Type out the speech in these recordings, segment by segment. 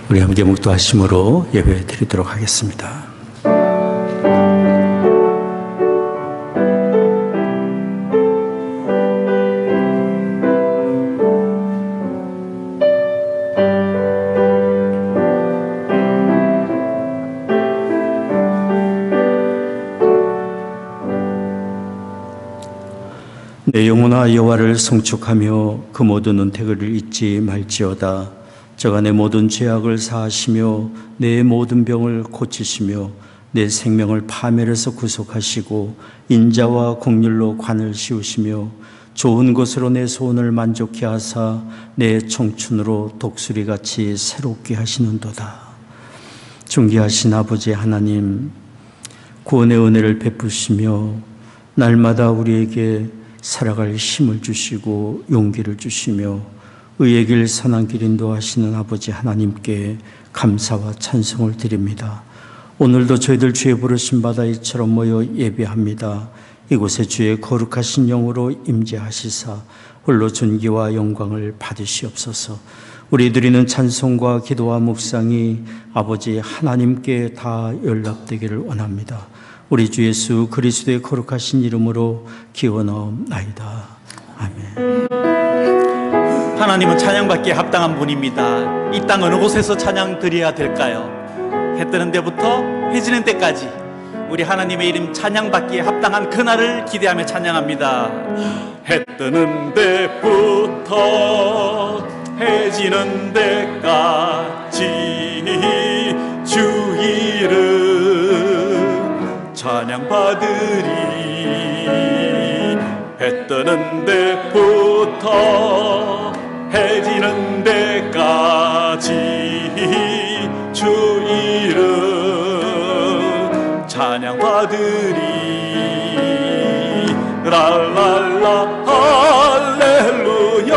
우리 함께 묵도하심으로 예배 드리도록 하겠습니다. 내 영혼아 여호와를 송축하며 그 모든 은택을 잊지 말지어다. 저가 내 모든 죄악을 사하시며 내 모든 병을 고치시며 내 생명을 파멸에서 구속하시고 인자와 공률로 관을 씌우시며 좋은 것으로 내 소원을 만족케 하사 내 청춘으로 독수리같이 새롭게 하시는도다. 존귀하신 아버지 하나님, 구원의 은혜를 베푸시며 날마다 우리에게 살아갈 힘을 주시고 용기를 주시며 의의 길 선한 길 인도하시는 아버지 하나님께 감사와 찬송을 드립니다. 오늘도 저희들 주의 부르심 받아 이처럼 모여 예배합니다. 이곳에 주의 거룩하신 영으로 임재하시사 홀로 존귀와 영광을 받으시옵소서. 우리 드리는 찬송과 기도와 묵상이 아버지 하나님께 다 연락되기를 원합니다. 우리 주 예수 그리스도의 거룩하신 이름으로 기원하옵나이다. 아멘. 하나님은 찬양받기에 합당한 분입니다. 이 땅 어느 곳에서 찬양 드려야 될까요? 해 뜨는 데부터 해 지는 때까지 우리 하나님의 이름 찬양받기에 합당한 그날을 기대하며 찬양합니다. 해 뜨는 데부터 해 지는 데까지 주 이름 찬양받으리. 해 뜨는 데부터 해 지는 데까지 주 이름 찬양받으리. 랄랄라 할렐루야.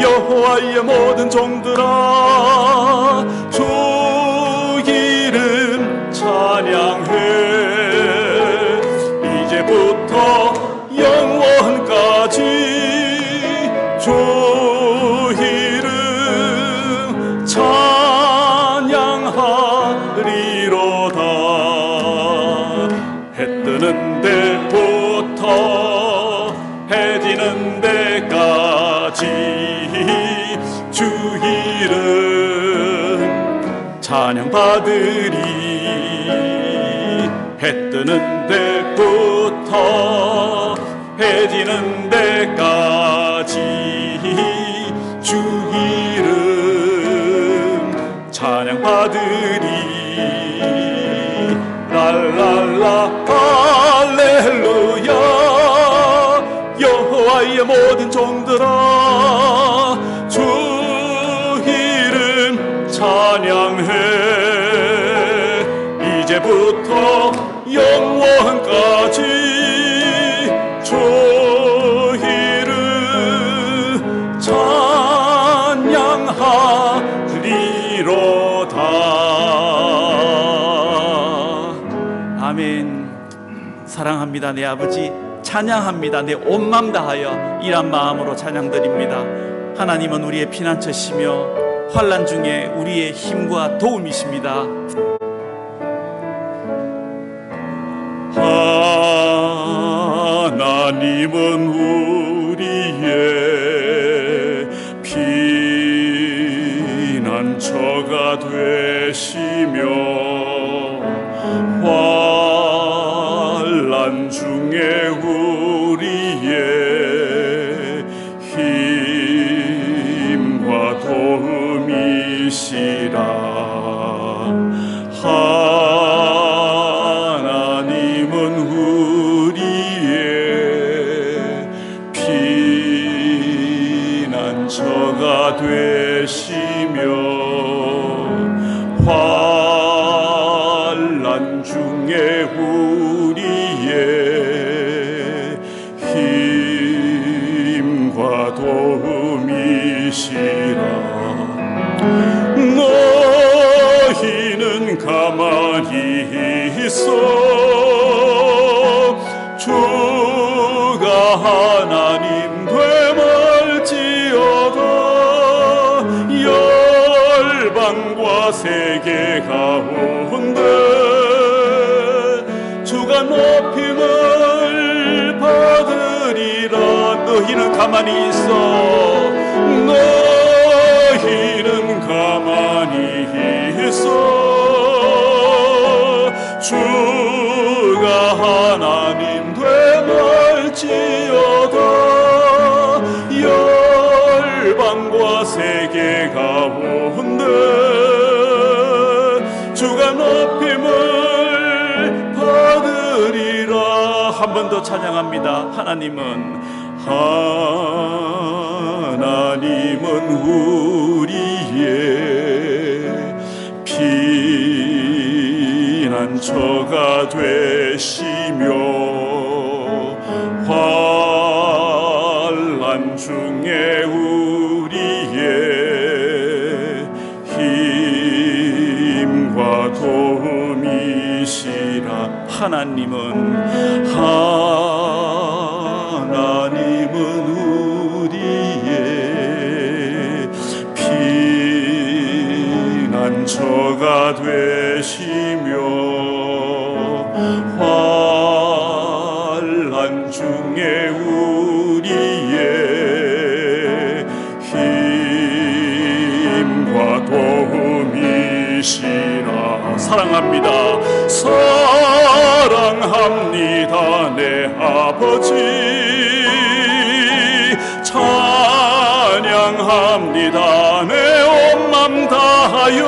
여호와의 모든 종들아 주 이름 찬양해. 이제부터 영원까지 주 이름 찬양하리로다. 해 뜨는 데부터 해 지는 데까지 주 이름 찬양받으리. 해 뜨는 데부터 해 지는 데까지 주 이름 찬양받으리. 랄랄라 할렐루야. 여호와의 모든 종들아 주 이름 찬양해. 이제부터 영원까지 주 이름 찬양하리로다. 아멘. 사랑합니다 내 아버지, 찬양합니다 내 온 맘 다하여 이란 마음으로 찬양드립니다. 하나님은 우리의 피난처시며 환난 중에 우리의 힘과 도움이십니다. 하나님은 우리의 피난처가 되시며 환난 중에 우리의 힘과 도움이시라. 피난처가 되시며 환난 중에 우리의 힘과 도움이시라. 너희는 가만히 있어 주가 하나님 되말지어다. 열방과 세계 가운데 주가 높임을 받으리라. 너희는 가만히 있어. 너희는 가만히 있어. 주가 하나님 되말지어다. 열방과 세계 가운데 주가 높임을 받으리라. 한 번 더 찬양합니다. 하나님은 우리의 피난처가 되시며 환난 중에 우리의 힘과 도움이시라. 하나님은 우리의 피난처가 되시며 환난 중에 우리의 힘과 도움이시라. 사랑합니다. 사랑합니다. 내 아버지. 찬양합니다. 내 온 맘 다하여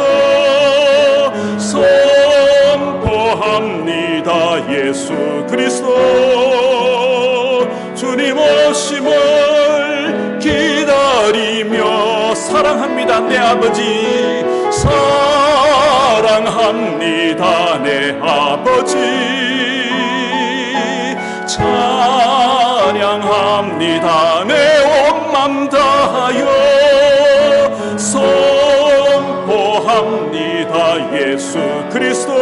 선포합니다. 예수 그리스도 주님 오심을 기다리며 사랑합니다. 내 아버지. 사랑합니다. 내 아버지. 찬양합니다. 내 온 맘 다하여 선포합니다. 예수 그리스도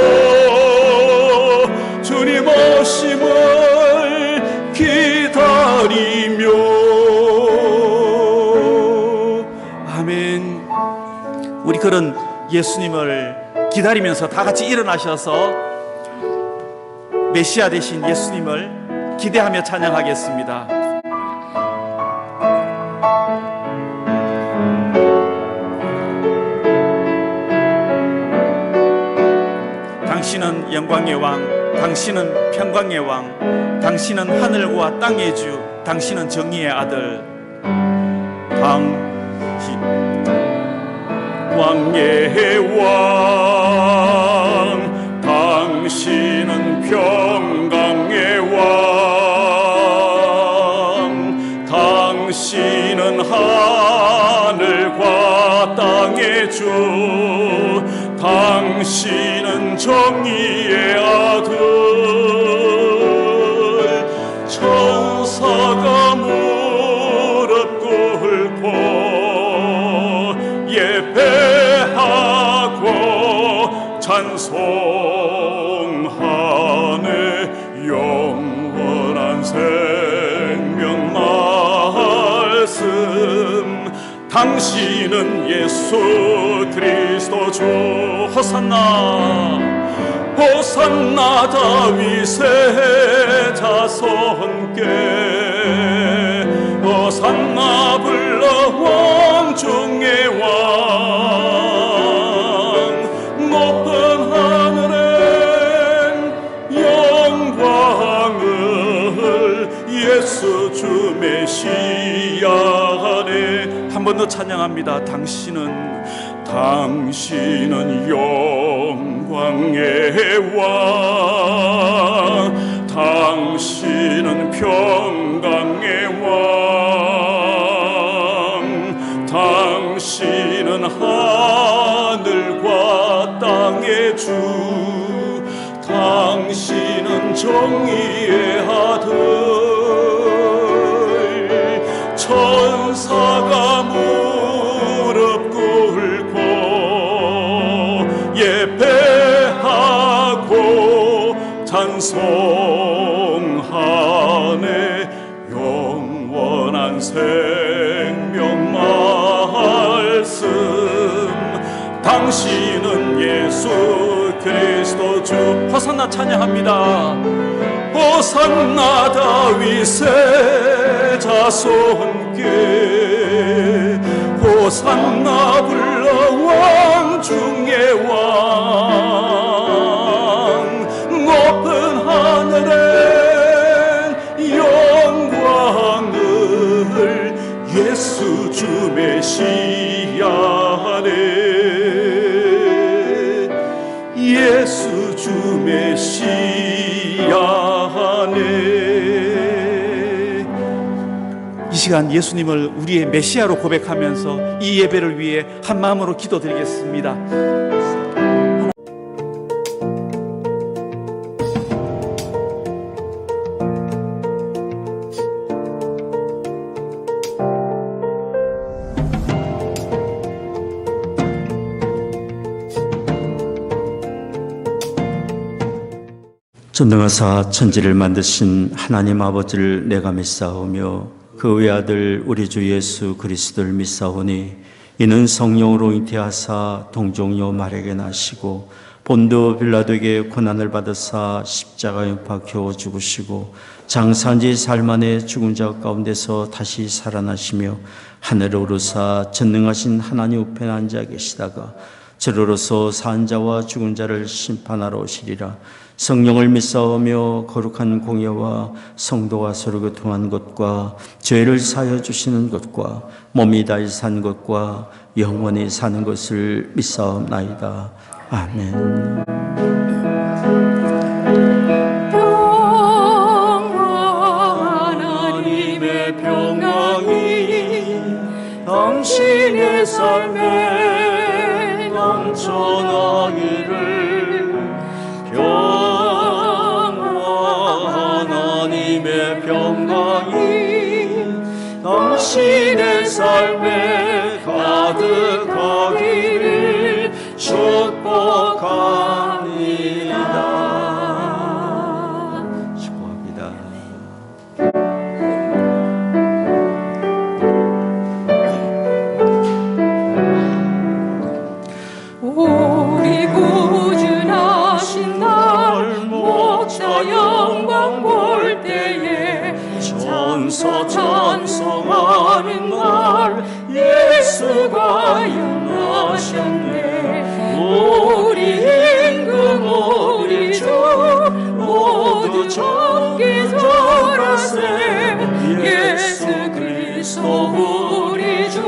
주님 오심을 기다리며. 아멘. 우리 그런 예수님을 기다리면서 다 같이 일어나셔서 메시아 되신 예수님을 기대하며 찬양하겠습니다. 당신은 영광의 왕, 당신은 평강의 왕, 당신은 하늘과 땅의 주, 당신은 정의의 아들. 왕의 왕, 당신은 평강의 왕, 당신은 하늘과 땅의 주, 당신은 정의의 아들. 천사가 무릎 꿇고 예배하고 찬송하네. 영원한 생명 말씀, 당신은 예수 그리스도 주. 호산나 호산나 다윗의 자손께, 호산나 불러 왕중의 왕. 높은 하늘엔 영광을 예수 주 메시아 안에. 한 번 더 찬양합니다. 당신은 영광의 왕, 당신은 평강의 왕, 당신은 하늘과 땅의 주, 당신은 정의의 아들. 천사가 무릎 꿇고 예배하고 찬송하네. 영원한 생명 말씀, 당신은 예수 그리스도 주. 호산나 찬양합니다. 호산나 다윗의 자손께 호산나 불러 왕 중의 왕. 높은 하늘에 영광을 예수 주 메시아네. 예수 주 메시아네. 이 시간 예수님을 우리의 메시아로 고백하면서 이 예배를 위해 한 마음으로 기도드리겠습니다. 전능하사 천지를 만드신 하나님 아버지를 내가 믿사오며 그 외아들 우리 주 예수 그리스도를 믿사오니 이는 성령으로 잉태하사 동정녀 마리아에게 나시고 본도 빌라도에게 고난을 받으사 십자가에 못 박혀 죽으시고 장사한 지 사흘 만에 죽은 자 가운데서 다시 살아나시며 하늘에 오르사 전능하신 하나님 우편에 앉아 계시다가 저로로서 산 자와 죽은 자를 심판하러 오시리라. 성령을 믿사오며 거룩한 공예와 성도가 서로 교통한 것과 죄를 사하여 주시는 것과 몸이 다시 산 것과 영원히 사는 것을 믿사옵나이다. 아멘. 하나님의 평강이 당신의 삶에 넘쳐나기를. 하나님의 평강이 당신의 삶에 가득하기를 축복합니다. 축복합니다. 우리 구주하신 날 목자 영광 볼 때에 천사 찬송하는 날 예수가 영하셨네. 우리 임금 우리 주 모두 정기 절하세. 예수 그리스도 우리 주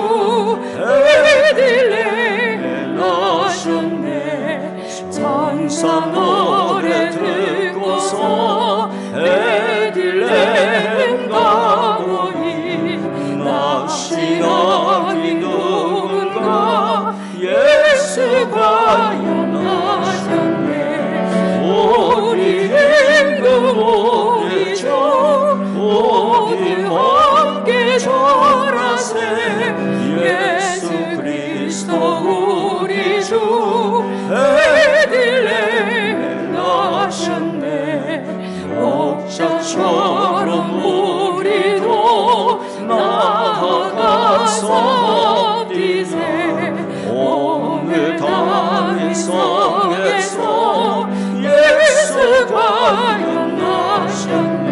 베들레헴 나셨네. 찬사 노래 듣고서 베들레헴 가보니 낚시나기 누군가 예수가 영하셨네. 우리 임금 우리 주 모두 함께 절하세. 예수 그리스도 우리 주 베들레헴 나셨네. 목자처럼 우리도 나아가서 뛰세. 오늘 다윗성에서 예수가 영하셨네.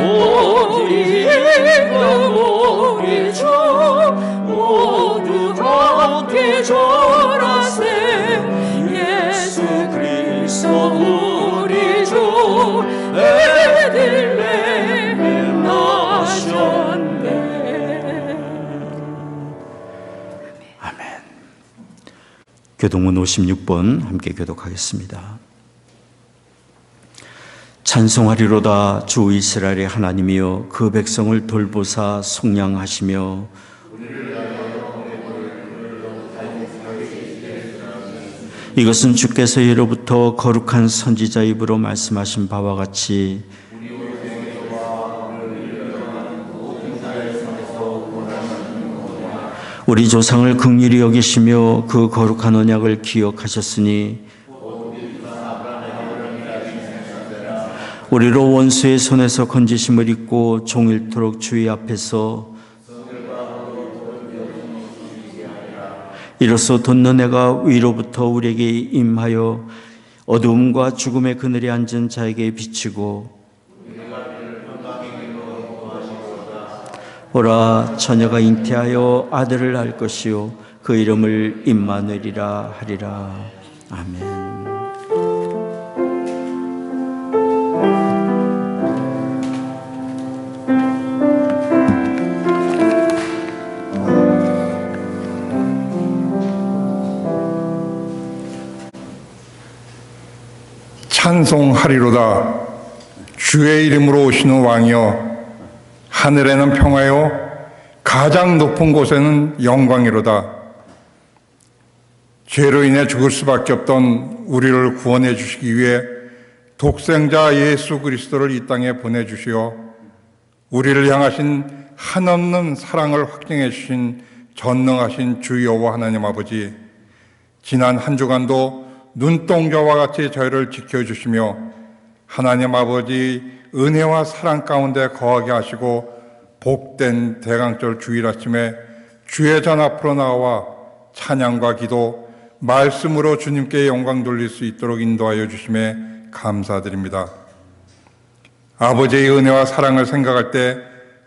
우리 임금 우리 주 모두 함께 절하세. 예수 그리스도 우리 주 베들레헴 나셨네. 아멘. 교동문 56번 함께 교독하겠습니다. 찬송하리로다 주 이스라엘의 하나님이여 그 백성을 돌보사 속량하시며 이것은 주께서 예로부터 거룩한 선지자 입으로 말씀하신 바와 같이 우리 조상을 긍휼히 여기시며 그 거룩한 언약을 기억하셨으니 우리로 원수의 손에서 건지심을 입고 종일토록 주의 앞에서 이로써 돋는 해가 위로부터 우리에게 임하여 어두움과 죽음의 그늘에 앉은 자에게 비치고 보라 처녀가 잉태하여 아들을 낳을 것이요 그 이름을 임마누엘이라 하리라. 아멘. 찬송하리로다. 주의 이름으로 오시는 왕이여, 하늘에는 평화요 가장 높은 곳에는 영광이로다. 죄로 인해 죽을 수밖에 없던 우리를 구원해 주시기 위해 독생자 예수 그리스도를 이 땅에 보내주시어 우리를 향하신 한없는 사랑을 확증해 주신 전능하신 주 여호와 하나님 아버지, 지난 한 주간도 눈동자와 같이 저희를 지켜주시며 하나님 아버지 은혜와 사랑 가운데 거하게 하시고 복된 대강절 주일 아침에 주의 전 앞으로 나와 찬양과 기도, 말씀으로 주님께 영광 돌릴 수 있도록 인도하여 주심에 감사드립니다. 아버지의 은혜와 사랑을 생각할 때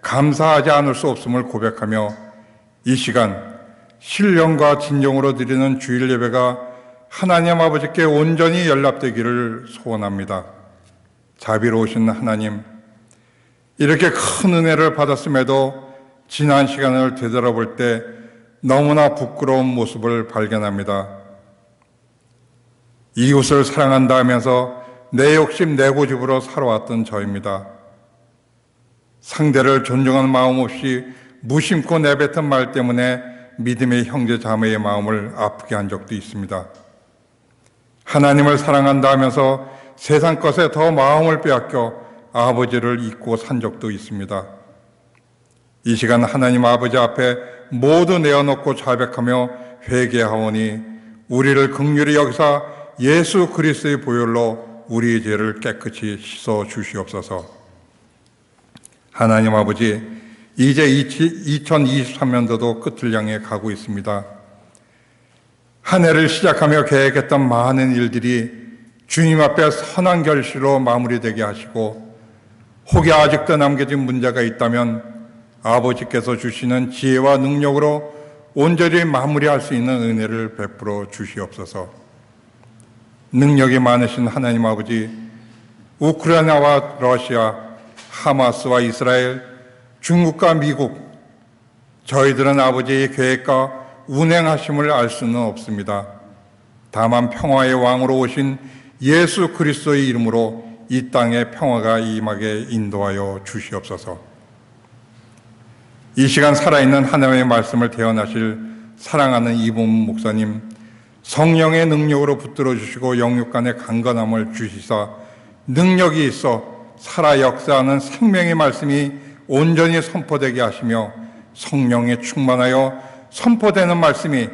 감사하지 않을 수 없음을 고백하며 이 시간 신령과 진정으로 드리는 주일 예배가 하나님 아버지께 온전히 연락되기를 소원합니다. 자비로우신 하나님, 이렇게 큰 은혜를 받았음에도 지난 시간을 되돌아볼 때 너무나 부끄러운 모습을 발견합니다. 이웃을 사랑한다 하면서 내 욕심 내 고집으로 살아왔던 저입니다. 상대를 존중하는 마음 없이 무심코 내뱉은 말 때문에 믿음의 형제 자매의 마음을 아프게 한 적도 있습니다. 하나님을 사랑한다 하면서 세상 것에 더 마음을 빼앗겨 아버지를 잊고 산 적도 있습니다. 이 시간 하나님 아버지 앞에 모두 내어놓고 자백하며 회개하오니 우리를 긍휼히 여기사 예수 그리스도의 보혈로 우리의 죄를 깨끗이 씻어 주시옵소서. 하나님 아버지, 이제 2023년도도 끝을 향해 가고 있습니다. 한 해를 시작하며 계획했던 많은 일들이 주님 앞에 선한 결실로 마무리되게 하시고, 혹여 아직도 남겨진 문제가 있다면 아버지께서 주시는 지혜와 능력으로 온전히 마무리할 수 있는 은혜를 베풀어 주시옵소서. 능력이 많으신 하나님 아버지, 우크라이나와 러시아, 하마스와 이스라엘, 중국과 미국, 저희들은 아버지의 계획과 운행하심을 알 수는 없습니다. 다만 평화의 왕으로 오신 예수 그리스도의 이름으로 이 땅에 평화가 임하게 인도하여 주시옵소서. 이 시간 살아있는 하나님의 말씀을 대언하실 사랑하는 이봉 목사님, 성령의 능력으로 붙들어 주시고 영육간의 강건함을 주시사 능력이 있어 살아 역사하는 생명의 말씀이 온전히 선포되게 하시며 성령에 충만하여 선포되는 말씀이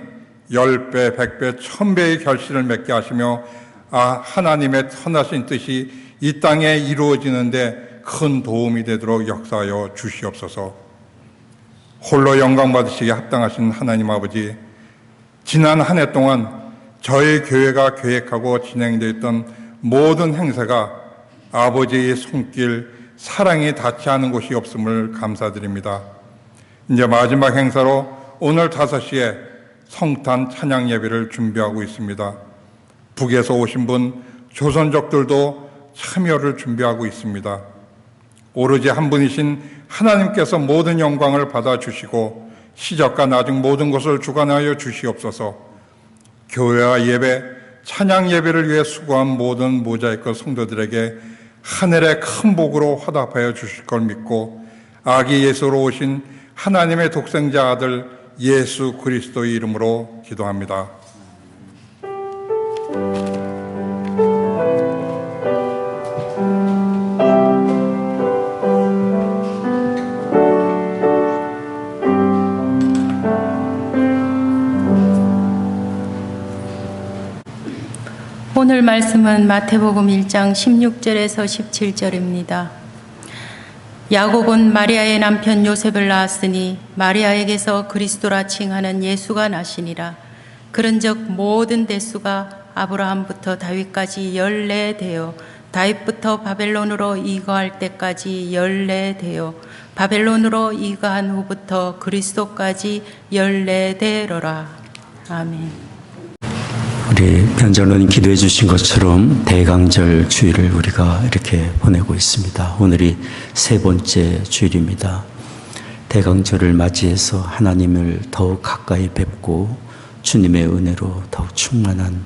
10배, 100배, 1000배의 결실을 맺게 하시며 하나님의 선하신 뜻이 이 땅에 이루어지는데 큰 도움이 되도록 역사하여 주시옵소서. 홀로 영광 받으시기에 합당하신 하나님 아버지, 지난 한 해 동안 저희 교회가 계획하고 진행되어 있던 모든 행사가 아버지의 손길, 사랑이 닿지 않은 곳이 없음을 감사드립니다. 이제 마지막 행사로 오늘 5시에 성탄 찬양 예배를 준비하고 있습니다. 북에서 오신 분, 조선족들도 참여를 준비하고 있습니다. 오로지 한 분이신 하나님께서 모든 영광을 받아주시고 시작과 나중 모든 것을 주관하여 주시옵소서. 교회와 예배, 찬양 예배를 위해 수고한 모든 모자이크 성도들에게 하늘의 큰 복으로 화답하여 주실 걸 믿고 아기 예수로 오신 하나님의 독생자 아들 예수 그리스도의 이름으로 기도합니다. 오늘 말씀은 마태복음 1장 16절에서 17절입니다. 야곱은 마리아의 남편 요셉을 낳았으니 마리아에게서 그리스도라 칭하는 예수가 나시니라. 그런즉 모든 대수가 아브라함부터 다윗까지 14대요 다윗부터 바벨론으로 이거할 때까지 14대요 바벨론으로 이거한 후부터 그리스도까지 14대로라. 아멘. 우리 변장로님 기도해 주신 것처럼 대강절 주일을 우리가 이렇게 보내고 있습니다. 오늘이 세 번째 주일입니다. 대강절을 맞이해서 하나님을 더욱 가까이 뵙고 주님의 은혜로 더욱 충만한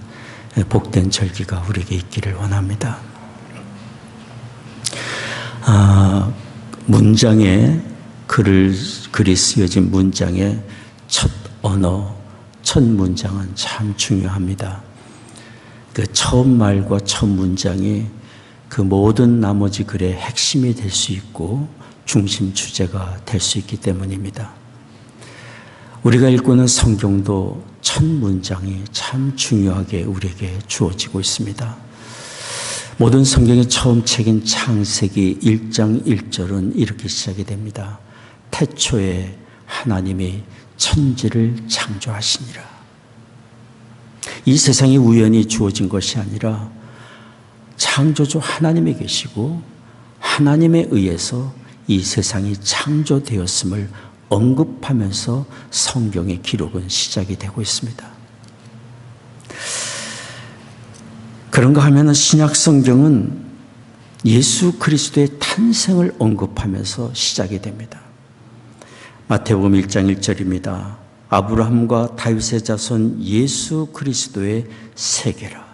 복된 절기가 우리에게 있기를 원합니다. 문장에 글이 쓰여진 문장의 첫 언어, 첫 문장은 참 중요합니다. 그 처음 말과 첫 문장이 그 모든 나머지 글의 핵심이 될 수 있고 중심 주제가 될 수 있기 때문입니다. 우리가 읽고 있는 성경도 첫 문장이 참 중요하게 우리에게 주어지고 있습니다. 모든 성경의 처음 책인 창세기 1장 1절은 이렇게 시작이 됩니다. 태초에 하나님이 천지를 창조하시니라. 이 세상이 우연히 주어진 것이 아니라 창조주 하나님이 계시고 하나님에 의해서 이 세상이 창조되었음을 언급하면서 성경의 기록은 시작이 되고 있습니다. 그런가 하면 신약 성경은 예수 그리스도의 탄생을 언급하면서 시작이 됩니다. 마태복음 1장 1절입니다. 아브라함과 다윗의 자손 예수 그리스도의 세계라.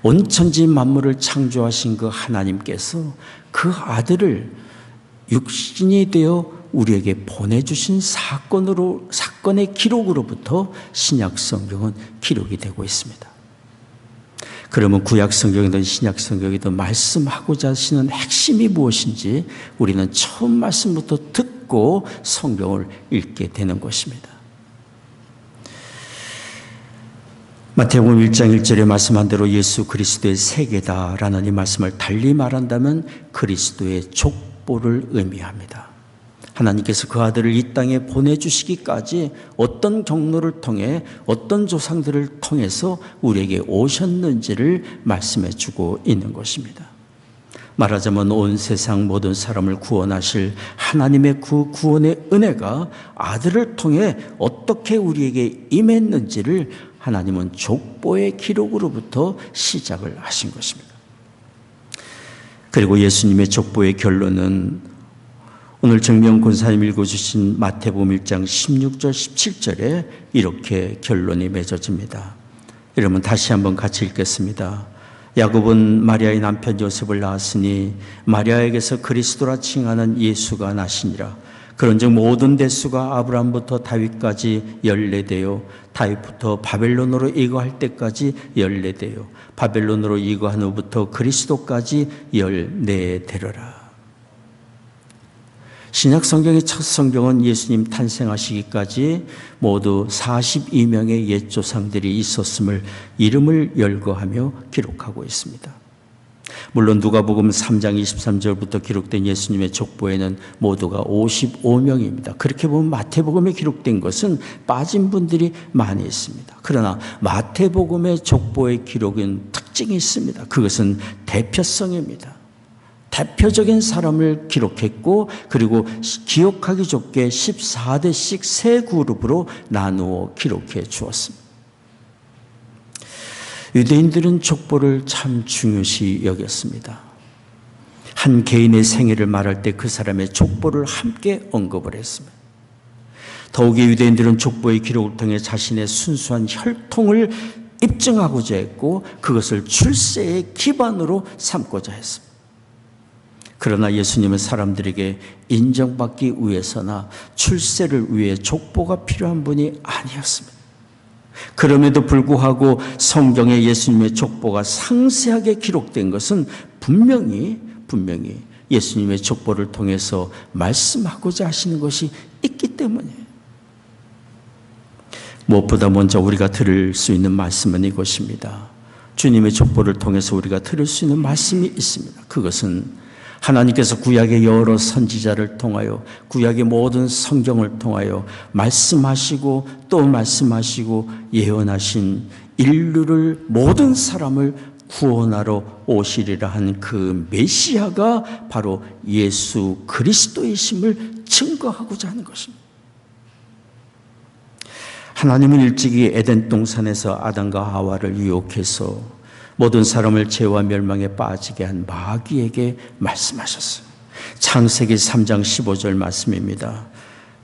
온 천지 만물을 창조하신 그 하나님께서 그 아들을 육신이 되어 우리에게 보내주신 사건의 기록으로부터 신약 성경은 기록이 되고 있습니다. 그러면 구약 성경이든 신약 성경이든 말씀하고자 하시는 핵심이 무엇인지 우리는 처음 말씀부터 듣고 성경을 읽게 되는 것입니다. 마태복음 1장 1절에 말씀한 대로 예수 그리스도의 세계다라는 이 말씀을 달리 말한다면 그리스도의 족보를 의미합니다. 하나님께서 그 아들을 이 땅에 보내주시기까지 어떤 경로를 통해 어떤 조상들을 통해서 우리에게 오셨는지를 말씀해 주고 있는 것입니다. 말하자면 온 세상 모든 사람을 구원하실 하나님의 그 구원의 은혜가 아들을 통해 어떻게 우리에게 임했는지를 하나님은 족보의 기록으로부터 시작을 하신 것입니다. 그리고 예수님의 족보의 결론은 오늘 정명 권사님 읽어주신 마태복음 1장 16절 17절에 이렇게 결론이 맺어집니다. 여러분 다시 한번 같이 읽겠습니다. 야곱은 마리아의 남편 요셉을 낳았으니 마리아에게서 그리스도라 칭하는 예수가 나시니라. 그런즉 모든 대수가 아브라함부터 다윗까지 14대요 다윗부터 바벨론으로 이거할 때까지 14대요 바벨론으로 이거한 후부터 그리스도까지 14대로라. 신약 성경의 첫 성경은 예수님 탄생하시기까지 모두 42명의 옛 조상들이 있었음을 이름을 열거하며 기록하고 있습니다. 물론 누가복음 3장 23절부터 기록된 예수님의 족보에는 모두가 55명입니다. 그렇게 보면 마태복음에 기록된 것은 빠진 분들이 많이 있습니다. 그러나 마태복음의 족보의 기록은 특징이 있습니다. 그것은 대표성입니다. 대표적인 사람을 기록했고 그리고 기억하기 좋게 14대씩 세 그룹으로 나누어 기록해 주었습니다. 유대인들은 족보를 참 중요시 여겼습니다. 한 개인의 생애를 말할 때 그 사람의 족보를 함께 언급을 했습니다. 더욱이 유대인들은 족보의 기록을 통해 자신의 순수한 혈통을 입증하고자 했고 그것을 출세의 기반으로 삼고자 했습니다. 그러나 예수님은 사람들에게 인정받기 위해서나 출세를 위해 족보가 필요한 분이 아니었습니다. 그럼에도 불구하고 성경에 예수님의 족보가 상세하게 기록된 것은 분명히 예수님의 족보를 통해서 말씀하고자 하시는 것이 있기 때문이에요. 무엇보다 먼저 우리가 들을 수 있는 말씀은 이것입니다. 주님의 족보를 통해서 우리가 들을 수 있는 말씀이 있습니다. 그것은 하나님께서 구약의 여러 선지자를 통하여 구약의 모든 성경을 통하여 말씀하시고 또 말씀하시고 예언하신 인류를 모든 사람을 구원하러 오시리라 한 그 메시아가 바로 예수 그리스도이심을 증거하고자 하는 것입니다. 하나님은 일찍이 에덴 동산에서 아담과 하와를 유혹해서 모든 사람을 죄와 멸망에 빠지게 한 마귀에게 말씀하셨어요. 창세기 3장 15절 말씀입니다.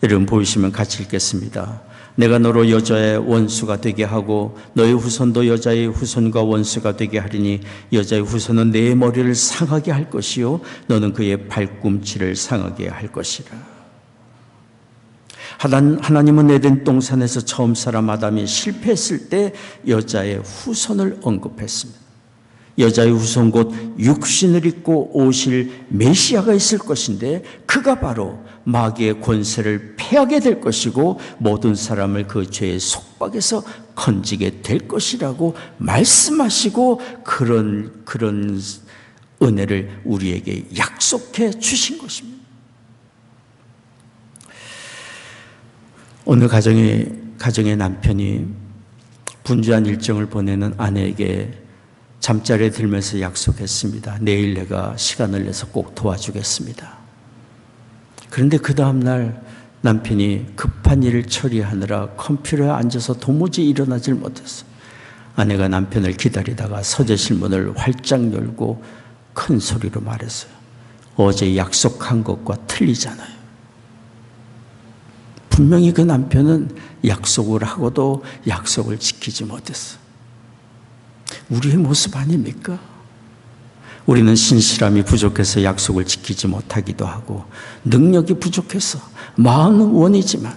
여러분 보이시면 같이 읽겠습니다. 내가 너로 여자의 원수가 되게 하고 너의 후손도 여자의 후손과 원수가 되게 하리니 여자의 후손은 내 머리를 상하게 할 것이요 너는 그의 발꿈치를 상하게 할 것이라. 하나님은 에덴 동산에서 처음 사람 아담이 실패했을 때 여자의 후손을 언급했습니다. 여자의 후손 곧 육신을 입고 오실 메시아가 있을 것인데 그가 바로 마귀의 권세를 패하게 될 것이고 모든 사람을 그 죄의 속박에서 건지게 될 것이라고 말씀하시고 그런 은혜를 우리에게 약속해 주신 것입니다. 오늘 가정의 남편이 분주한 일정을 보내는 아내에게 잠자리에 들면서 약속했습니다. 내일 내가 시간을 내서 꼭 도와주겠습니다. 그런데 그 다음날 남편이 급한 일을 처리하느라 컴퓨터에 앉아서 도무지 일어나질 못했어요. 아내가 남편을 기다리다가 서재실 문을 활짝 열고 큰 소리로 말했어요. 어제 약속한 것과 틀리잖아요. 분명히 그 남편은 약속을 하고도 약속을 지키지 못했어요. 우리의 모습 아닙니까? 우리는 신실함이 부족해서 약속을 지키지 못하기도 하고 능력이 부족해서 마음은 원이지만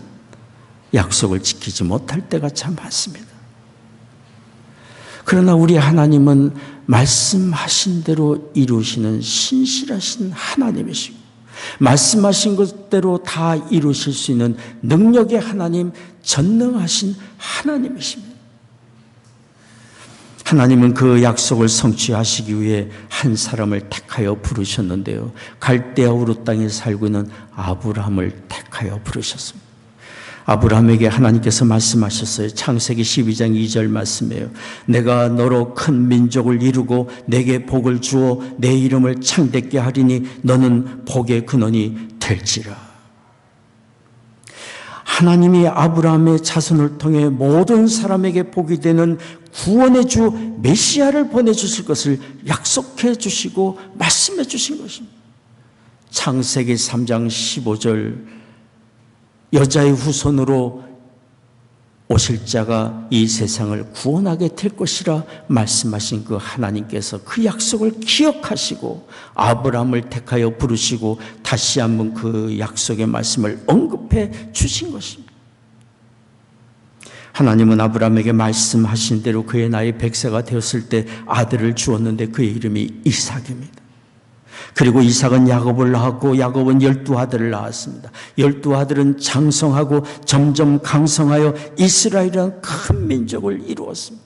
약속을 지키지 못할 때가 참 많습니다. 그러나 우리 하나님은 말씀하신 대로 이루시는 신실하신 하나님이시고 말씀하신 것대로 다 이루실 수 있는 능력의 하나님, 전능하신 하나님이십니다. 하나님은 그 약속을 성취하시기 위해 한 사람을 택하여 부르셨는데요. 갈대아 우르 땅에 살고 있는 아브라함을 택하여 부르셨습니다. 아브라함에게 하나님께서 말씀하셨어요. 창세기 12장 2절 말씀이에요. 내가 너로 큰 민족을 이루고 내게 복을 주어 내 이름을 창대케 하리니 너는 복의 근원이 될지라. 하나님이 아브라함의 자손을 통해 모든 사람에게 복이 되는 구원의 주 메시아를 보내주실 것을 약속해 주시고 말씀해 주신 것입니다. 창세기 3장 15절 여자의 후손으로 오실 자가 이 세상을 구원하게 될 것이라 말씀하신 그 하나님께서 그 약속을 기억하시고 아브라함을 택하여 부르시고 다시 한번 그 약속의 말씀을 언급해 주신 것입니다. 하나님은 아브라함에게 말씀하신 대로 그의 나이 100세가 되었을 때 아들을 주었는데 그의 이름이 이삭입니다. 그리고 이삭은 야곱을 낳았고 야곱은 12아들을 낳았습니다. 12아들은 장성하고 점점 강성하여 이스라엘이라는 큰 민족을 이루었습니다.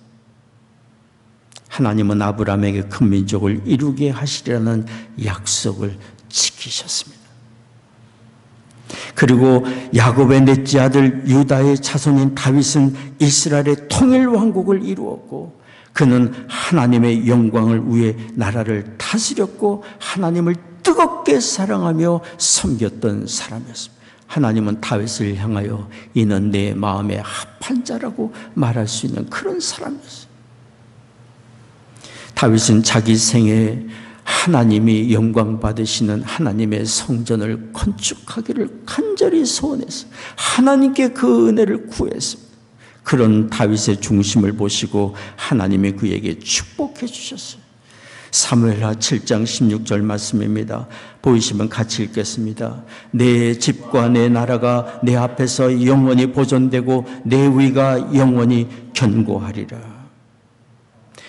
하나님은 아브라함에게 큰 민족을 이루게 하시리라는 약속을 지키셨습니다. 그리고 야곱의 넷째 아들 유다의 자손인 다윗은 이스라엘의 통일 왕국을 이루었고 그는 하나님의 영광을 위해 나라를 다스렸고 하나님을 뜨겁게 사랑하며 섬겼던 사람이었습니다. 하나님은 다윗을 향하여 이는 내 마음에 합한 자라고 말할 수 있는 그런 사람이었어요. 다윗은 자기 생애에 하나님이 영광 받으시는 하나님의 성전을 건축하기를 간절히 소원했어요. 하나님께 그 은혜를 구했습니다. 그런 다윗의 중심을 보시고 하나님이 그에게 축복해 주셨어요. 사무엘하 7장 16절 말씀입니다. 보이시면 같이 읽겠습니다. 내 집과 내 나라가 내 앞에서 영원히 보존되고 내 위가 영원히 견고하리라.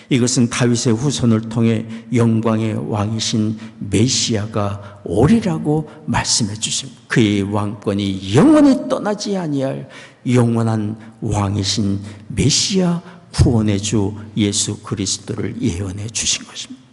이것은 다윗의 후손을 통해 영광의 왕이신 메시아가 오리라고 말씀해 주십니다. 그의 왕권이 영원히 떠나지 아니할 영원한 왕이신 메시아 구원의 주 예수 그리스도를 예언해 주신 것입니다.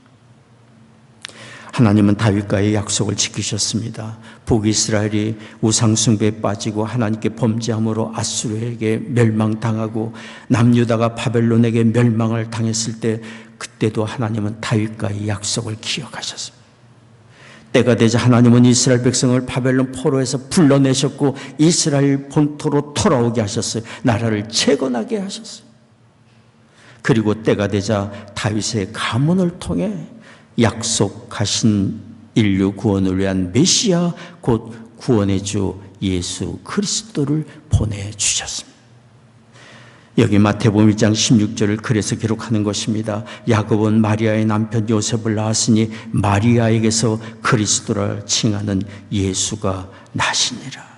하나님은 다윗과의 약속을 지키셨습니다. 북이스라엘이 우상숭배에 빠지고 하나님께 범죄함으로 아수르에게 멸망당하고 남유다가 바벨론에게 멸망을 당했을 때 그때도 하나님은 다윗과의 약속을 기억하셨습니다. 때가 되자 하나님은 이스라엘 백성을 바벨론 포로에서 불러내셨고 이스라엘 본토로 돌아오게 하셨어요. 나라를 재건하게 하셨어요. 그리고 때가 되자 다윗의 가문을 통해 약속하신 인류 구원을 위한 메시아 곧 구원의 주 예수 그리스도를 보내주셨습니다. 여기 마태복음 1장 16절을 그래서 기록하는 것입니다. 야곱은 마리아의 남편 요셉을 낳았으니 마리아에게서 그리스도를 칭하는 예수가 나시니라.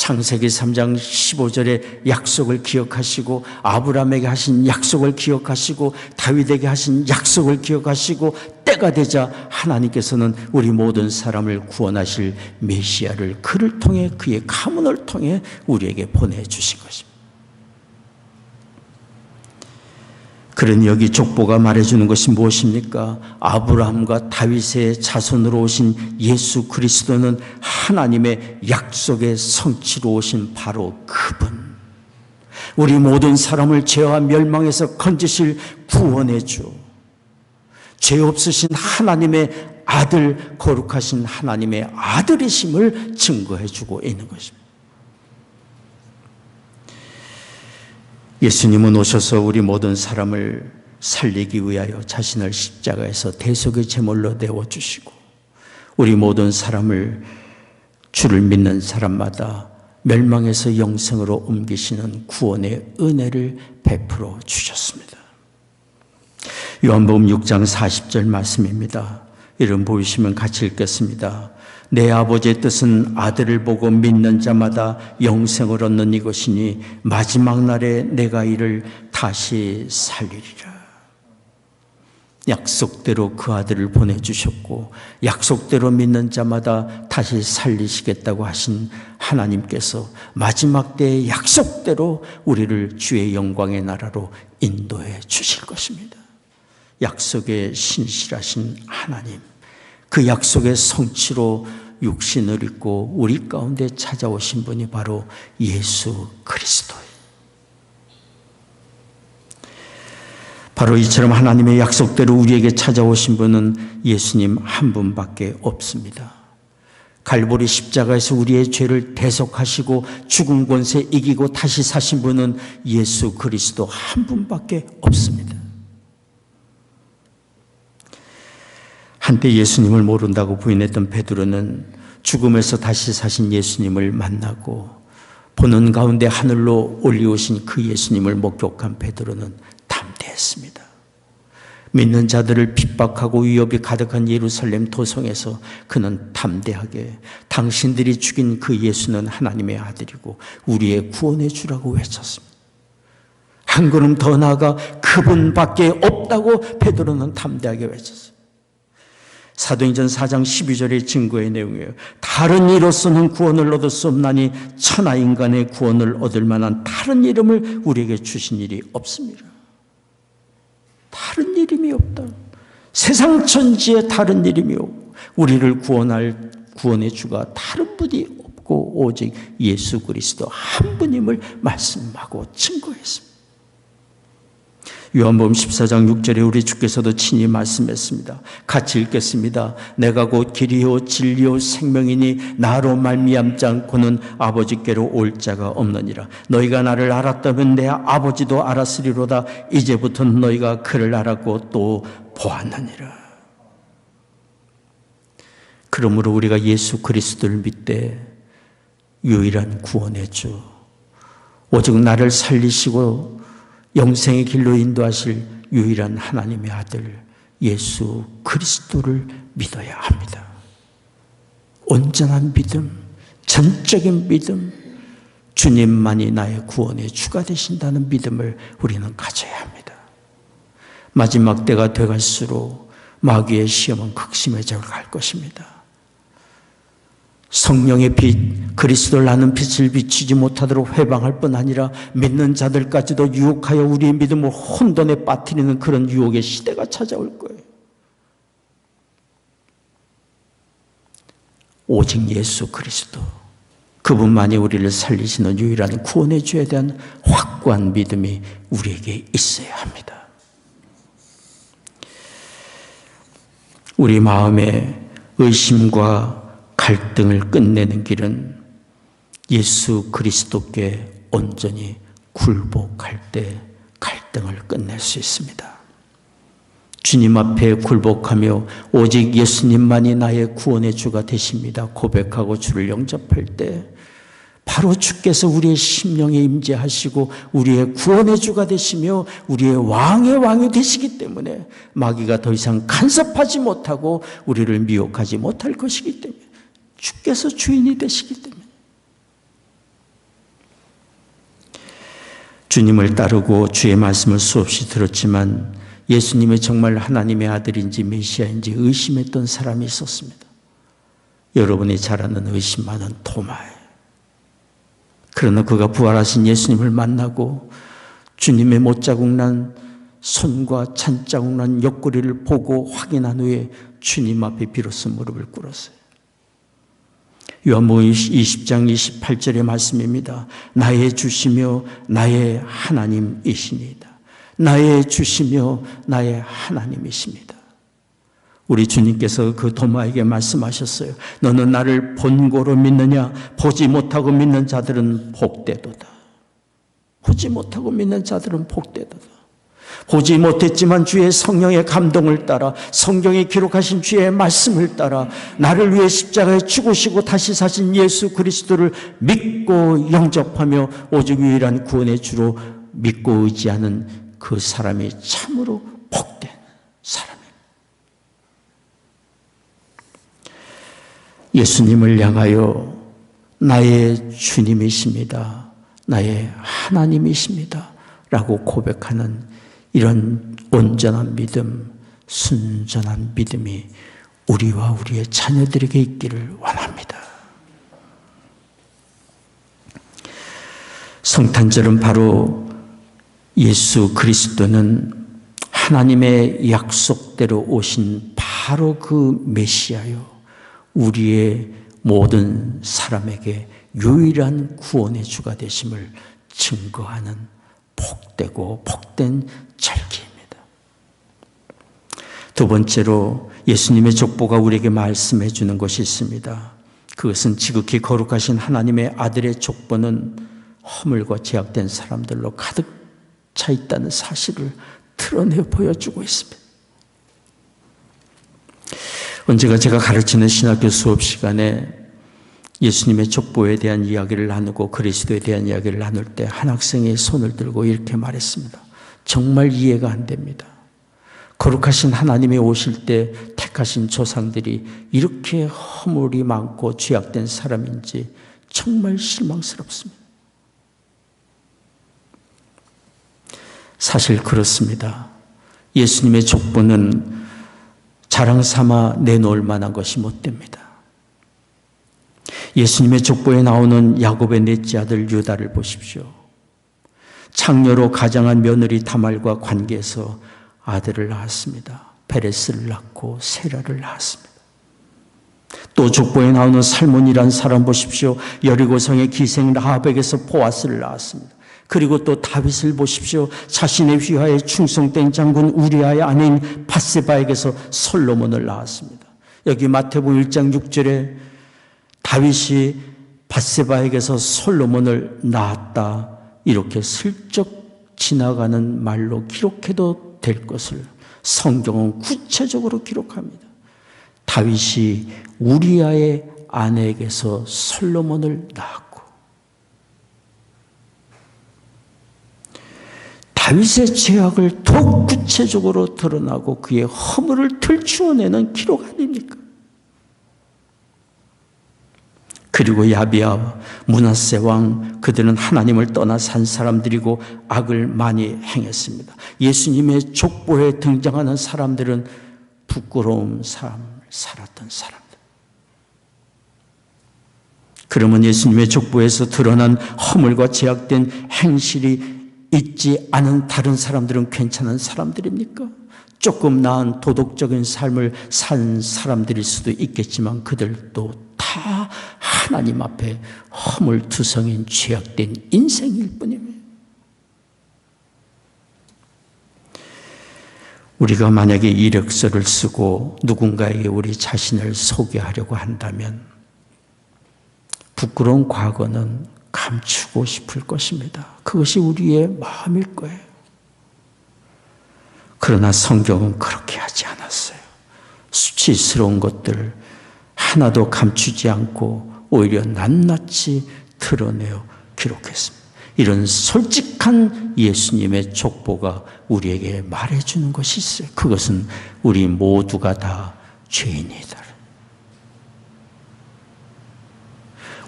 창세기 3장 15절의 약속을 기억하시고 아브라함에게 하신 약속을 기억하시고 다윗에게 하신 약속을 기억하시고 때가 되자 하나님께서는 우리 모든 사람을 구원하실 메시아를 그를 통해 그의 가문을 통해 우리에게 보내주신 것입니다. 그러니 여기 족보가 말해주는 것이 무엇입니까? 아브라함과 다윗의 자손으로 오신 예수 그리스도는 하나님의 약속의 성취로 오신 바로 그분, 우리 모든 사람을 죄와 멸망에서 건지실 구원의 주, 죄 없으신 하나님의 아들, 거룩하신 하나님의 아들이심을 증거해주고 있는 것입니다. 예수님은 오셔서 우리 모든 사람을 살리기 위하여 자신을 십자가에서 대속의 제물로 내어주시고 우리 모든 사람을 주를 믿는 사람마다 멸망에서 영생으로 옮기시는 구원의 은혜를 베풀어 주셨습니다. 요한복음 6장 40절 말씀입니다. 이름 보이시면 같이 읽겠습니다. 내 아버지의 뜻은 아들을 보고 믿는 자마다 영생을 얻는 이것이니 마지막 날에 내가 이를 다시 살리리라. 약속대로 그 아들을 보내주셨고 약속대로 믿는 자마다 다시 살리시겠다고 하신 하나님께서 마지막 때의 약속대로 우리를 주의 영광의 나라로 인도해 주실 것입니다. 약속의 신실하신 하나님, 그 약속의 성취로 육신을 입고 우리 가운데 찾아오신 분이 바로 예수 그리스도예요. 바로 이처럼 하나님의 약속대로 우리에게 찾아오신 분은 예수님 한 분밖에 없습니다. 갈보리 십자가에서 우리의 죄를 대속하시고 죽은 권세 이기고 다시 사신 분은 예수 그리스도 한 분밖에 없습니다. 한때 예수님을 모른다고 부인했던 베드로는 죽음에서 다시 사신 예수님을 만나고 보는 가운데 하늘로 올리우신 그 예수님을 목격한 베드로는 담대했습니다. 믿는 자들을 핍박하고 위협이 가득한 예루살렘 도성에서 그는 담대하게 당신들이 죽인 그 예수는 하나님의 아들이고 우리의 구원의 주라고 외쳤습니다. 한 걸음 더 나아가 그분밖에 없다고 베드로는 담대하게 외쳤어요. 사도행전 4장 12절의 증거의 내용이에요. 다른 이로서는 구원을 얻을 수 없나니 천하 인간의 구원을 얻을 만한 다른 이름을 우리에게 주신 일이 없습니다. 다른 이름이 없다. 세상 천지에 다른 이름이 없고 우리를 구원할 구원의 주가 다른 분이 없고 오직 예수 그리스도 한 분임을 말씀하고 증거했습니다. 요한복음 14장 6절에 우리 주께서도 친히 말씀했습니다. 같이 읽겠습니다. 내가 곧 길이요 진리요 생명이니 나로 말미암지 않고는 아버지께로 올 자가 없느니라. 너희가 나를 알았다면 내 아버지도 알았으리로다. 이제부터는 너희가 그를 알았고 또 보았느니라. 그러므로 우리가 예수 그리스도를 믿되 유일한 구원의 주, 오직 나를 살리시고 영생의 길로 인도하실 유일한 하나님의 아들 예수 그리스도를 믿어야 합니다. 온전한 믿음, 전적인 믿음, 주님만이 나의 구원의 주가 되신다는 믿음을 우리는 가져야 합니다. 마지막 때가 돼갈수록 마귀의 시험은 극심해져 갈 것입니다. 성령의 빛, 그리스도를 아는 빛을 비추지 못하도록 회방할 뿐 아니라 믿는 자들까지도 유혹하여 우리의 믿음을 혼돈에 빠뜨리는 그런 유혹의 시대가 찾아올 거예요. 오직 예수 그리스도, 그분만이 우리를 살리시는 유일한 구원의 주에 대한 확고한 믿음이 우리에게 있어야 합니다. 우리 마음의 의심과 갈등을 끝내는 길은 예수 그리스도께 온전히 굴복할 때 갈등을 끝낼 수 있습니다. 주님 앞에 굴복하며 오직 예수님만이 나의 구원의 주가 되십니다 고백하고 주를 영접할 때 바로 주께서 우리의 심령에 임재하시고 우리의 구원의 주가 되시며 우리의 왕의 왕이 되시기 때문에 마귀가 더 이상 간섭하지 못하고 우리를 미혹하지 못할 것이기 때문에, 주께서 주인이 되시기 때문에 주님을 따르고 주의 말씀을 수없이 들었지만 예수님이 정말 하나님의 아들인지 메시아인지 의심했던 사람이 있었습니다. 여러분이 잘 아는 의심 많은 도마예요. 그러나 그가 부활하신 예수님을 만나고 주님의 못자국 난 손과 찬자국 난 옆구리를 보고 확인한 후에 주님 앞에 비로소 무릎을 꿇었어요. 요한복음 20장 28절의 말씀입니다. 나의 주시며 나의 하나님이시니이다. 나의 주시며 나의 하나님이십니다. 우리 주님께서 그 도마에게 말씀하셨어요. 너는 나를 본고로 믿느냐? 보지 못하고 믿는 자들은 복되도다. 보지 못하고 믿는 자들은 복되도다. 보지 못했지만 주의 성령의 감동을 따라 성경에 기록하신 주의 말씀을 따라 나를 위해 십자가에 죽으시고 다시 사신 예수 그리스도를 믿고 영접하며 오직 유일한 구원의 주로 믿고 의지하는 그 사람이 참으로 복된 사람입니다. 예수님을 향하여 나의 주님이십니다. 나의 하나님이십니다. 라고 고백하는 이런 온전한 믿음, 순전한 믿음이 우리와 우리의 자녀들에게 있기를 원합니다. 성탄절은 바로 예수 그리스도는 하나님의 약속대로 오신 바로 그 메시아요, 우리의 모든 사람에게 유일한 구원의 주가 되심을 증거하는 복되고 복된 절기입니다. 두 번째로 예수님의 족보가 우리에게 말씀해 주는 것이 있습니다. 그것은 지극히 거룩하신 하나님의 아들의 족보는 허물과 제약된 사람들로 가득 차 있다는 사실을 드러내 보여주고 있습니다. 언제가 제가 가르치는 신학교 수업 시간에 예수님의 족보에 대한 이야기를 나누고 그리스도에 대한 이야기를 나눌 때 한 학생이 손을 들고 이렇게 말했습니다. 정말 이해가 안 됩니다. 거룩하신 하나님이 오실 때 택하신 조상들이 이렇게 허물이 많고 죄악된 사람인지 정말 실망스럽습니다. 사실 그렇습니다. 예수님의 족보는 자랑 삼아 내놓을 만한 것이 못 됩니다. 예수님의 족보에 나오는 야곱의 넷째 아들 유다를 보십시오. 창녀로 가장한 며느리 다말과 관계해서 아들을 낳았습니다. 베레스를 낳고 세라를 낳았습니다. 또 족보에 나오는 살몬이라는 사람 보십시오. 여리고성의 기생 라합에게서 보아스를 낳았습니다. 그리고 또 다윗을 보십시오. 자신의 휘하에 충성된 장군 우리아의 아내인 밧세바에게서 솔로몬을 낳았습니다. 여기 마태복음 1장 6절에 다윗이 밧세바에게서 솔로몬을 낳았다, 이렇게 슬쩍 지나가는 말로 기록해도 될 것을 성경은 구체적으로 기록합니다. 다윗이 우리아의 아내에게서 솔로몬을 낳았고, 다윗의 죄악을 더욱 구체적으로 드러나고 그의 허물을 들추어내는 기록 아닙니까? 그리고 야비아와 므낫세 왕, 그들은 하나님을 떠나 산 사람들이고 악을 많이 행했습니다. 예수님의 족보에 등장하는 사람들은 부끄러운 삶을 살았던 사람들. 그러면 예수님의 족보에서 드러난 허물과 제약된 행실이 있지 않은 다른 사람들은 괜찮은 사람들입니까? 조금 나은 도덕적인 삶을 산 사람들일 수도 있겠지만 그들도 다 하나님 앞에 허물투성인 죄악된 인생일 뿐입니다. 우리가 만약에 이력서를 쓰고 누군가에게 우리 자신을 소개하려고 한다면 부끄러운 과거는 감추고 싶을 것입니다. 그것이 우리의 마음일 거예요. 그러나 성경은 그렇게 하지 않았어요. 수치스러운 것들 하나도 감추지 않고 오히려 낱낱이 드러내어 기록했습니다. 이런 솔직한 예수님의 족보가 우리에게 말해주는 것이 있어요. 그것은 우리 모두가 다 죄인이다.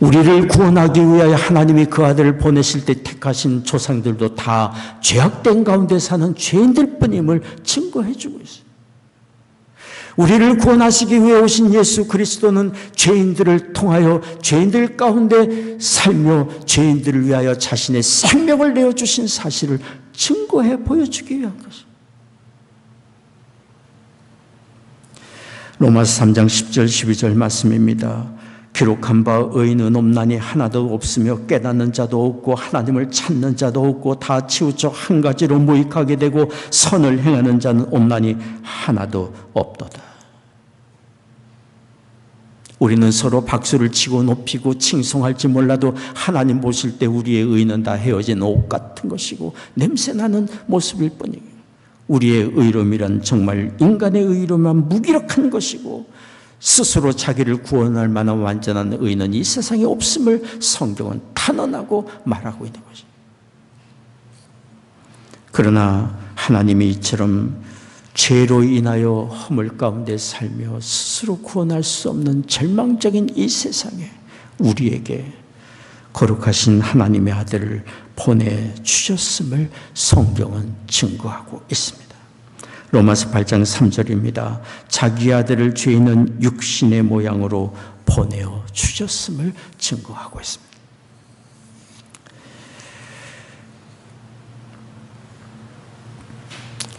우리를 구원하기 위하여 하나님이 그 아들을 보내실 때 택하신 조상들도 다 죄악된 가운데 사는 죄인들 뿐임을 증거해 주고 있어요. 우리를 구원하시기 위해 오신 예수 그리스도는 죄인들을 통하여 죄인들 가운데 살며 죄인들을 위하여 자신의 생명을 내어주신 사실을 증거해 보여주기 위한 것입니다. 로마서 3장 10절 12절 말씀입니다. 기록한 바 의인은 없나니 하나도 없으며 깨닫는 자도 없고 하나님을 찾는 자도 없고 다 치우쳐 한 가지로 무익하게 되고 선을 행하는 자는 없나니 하나도 없도다. 우리는 서로 박수를 치고 높이고 칭송할지 몰라도 하나님 보실 때 우리의 의는 다 헤어진 옷 같은 것이고 냄새나는 모습일 뿐이에요. 우리의 의로움이란 정말 인간의 의로움만 무기력한 것이고 스스로 자기를 구원할 만한 완전한 의는 이 세상에 없음을 성경은 단언하고 말하고 있는 것입니다. 그러나 하나님이 이처럼 죄로 인하여 허물 가운데 살며 스스로 구원할 수 없는 절망적인 이 세상에 우리에게 거룩하신 하나님의 아들을 보내주셨음을 성경은 증거하고 있습니다. 로마서 8장 3절입니다. 자기 아들을 죄 있는 육신의 모양으로 보내어 주셨음을 증거하고 있습니다.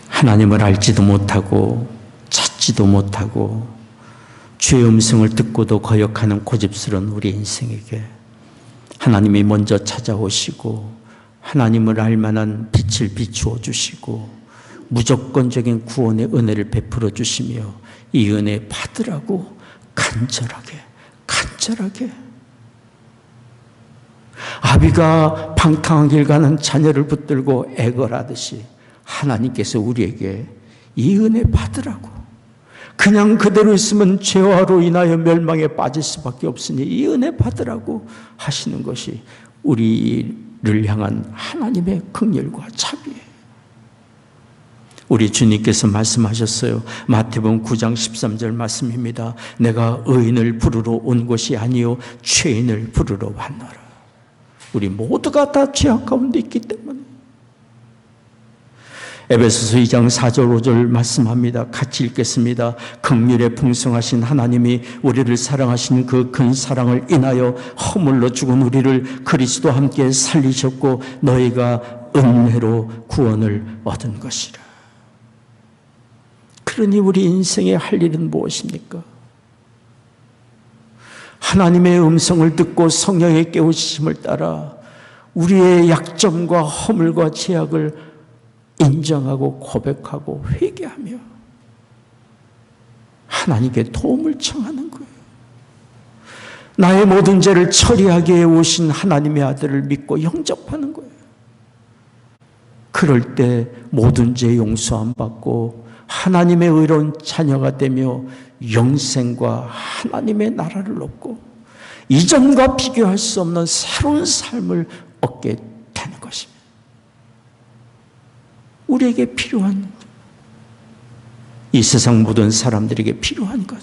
하나님을 알지도 못하고 찾지도 못하고 주의 음성을 듣고도 거역하는 고집스러운 우리 인생에게 하나님이 먼저 찾아오시고 하나님을 알 만한 빛을 비추어 주시고 무조건적인 구원의 은혜를 베풀어 주시며 이 은혜 받으라고 간절하게 아비가 방탕한 길 가는 자녀를 붙들고 애걸하듯이 하나님께서 우리에게 이 은혜 받으라고, 그냥 그대로 있으면 죄화로 인하여 멸망에 빠질 수밖에 없으니 이 은혜 받으라고 하시는 것이 우리를 향한 하나님의 긍휼과 자비예요. 우리 주님께서 말씀하셨어요. 마태복음 9장 13절 말씀입니다. 내가 의인을 부르러 온 것이 아니요 죄인을 부르러 왔노라. 우리 모두가 다 죄악 가운데 있기 때문에. 에베소서 2장 4절 5절 말씀합니다. 같이 읽겠습니다. 긍휼에 풍성하신 하나님이 우리를 사랑하신 그 큰 사랑을 인하여 허물로 죽은 우리를 그리스도와 함께 살리셨고 너희가 은혜로 구원을 얻은 것이라. 그러니 우리 인생에 할 일은 무엇입니까? 하나님의 음성을 듣고 성령의 깨우치심을 따라 우리의 약점과 허물과 죄악을 인정하고 고백하고 회개하며 하나님께 도움을 청하는 거예요. 나의 모든 죄를 처리하게 오신 하나님의 아들을 믿고 영접하는 거예요. 그럴 때 모든 죄 용서함 받고 하나님의 의로운 자녀가 되며 영생과 하나님의 나라를 얻고 이전과 비교할 수 없는 새로운 삶을 얻게 되는 것입니다. 우리에게 필요한, 이 세상 모든 사람들에게 필요한 것.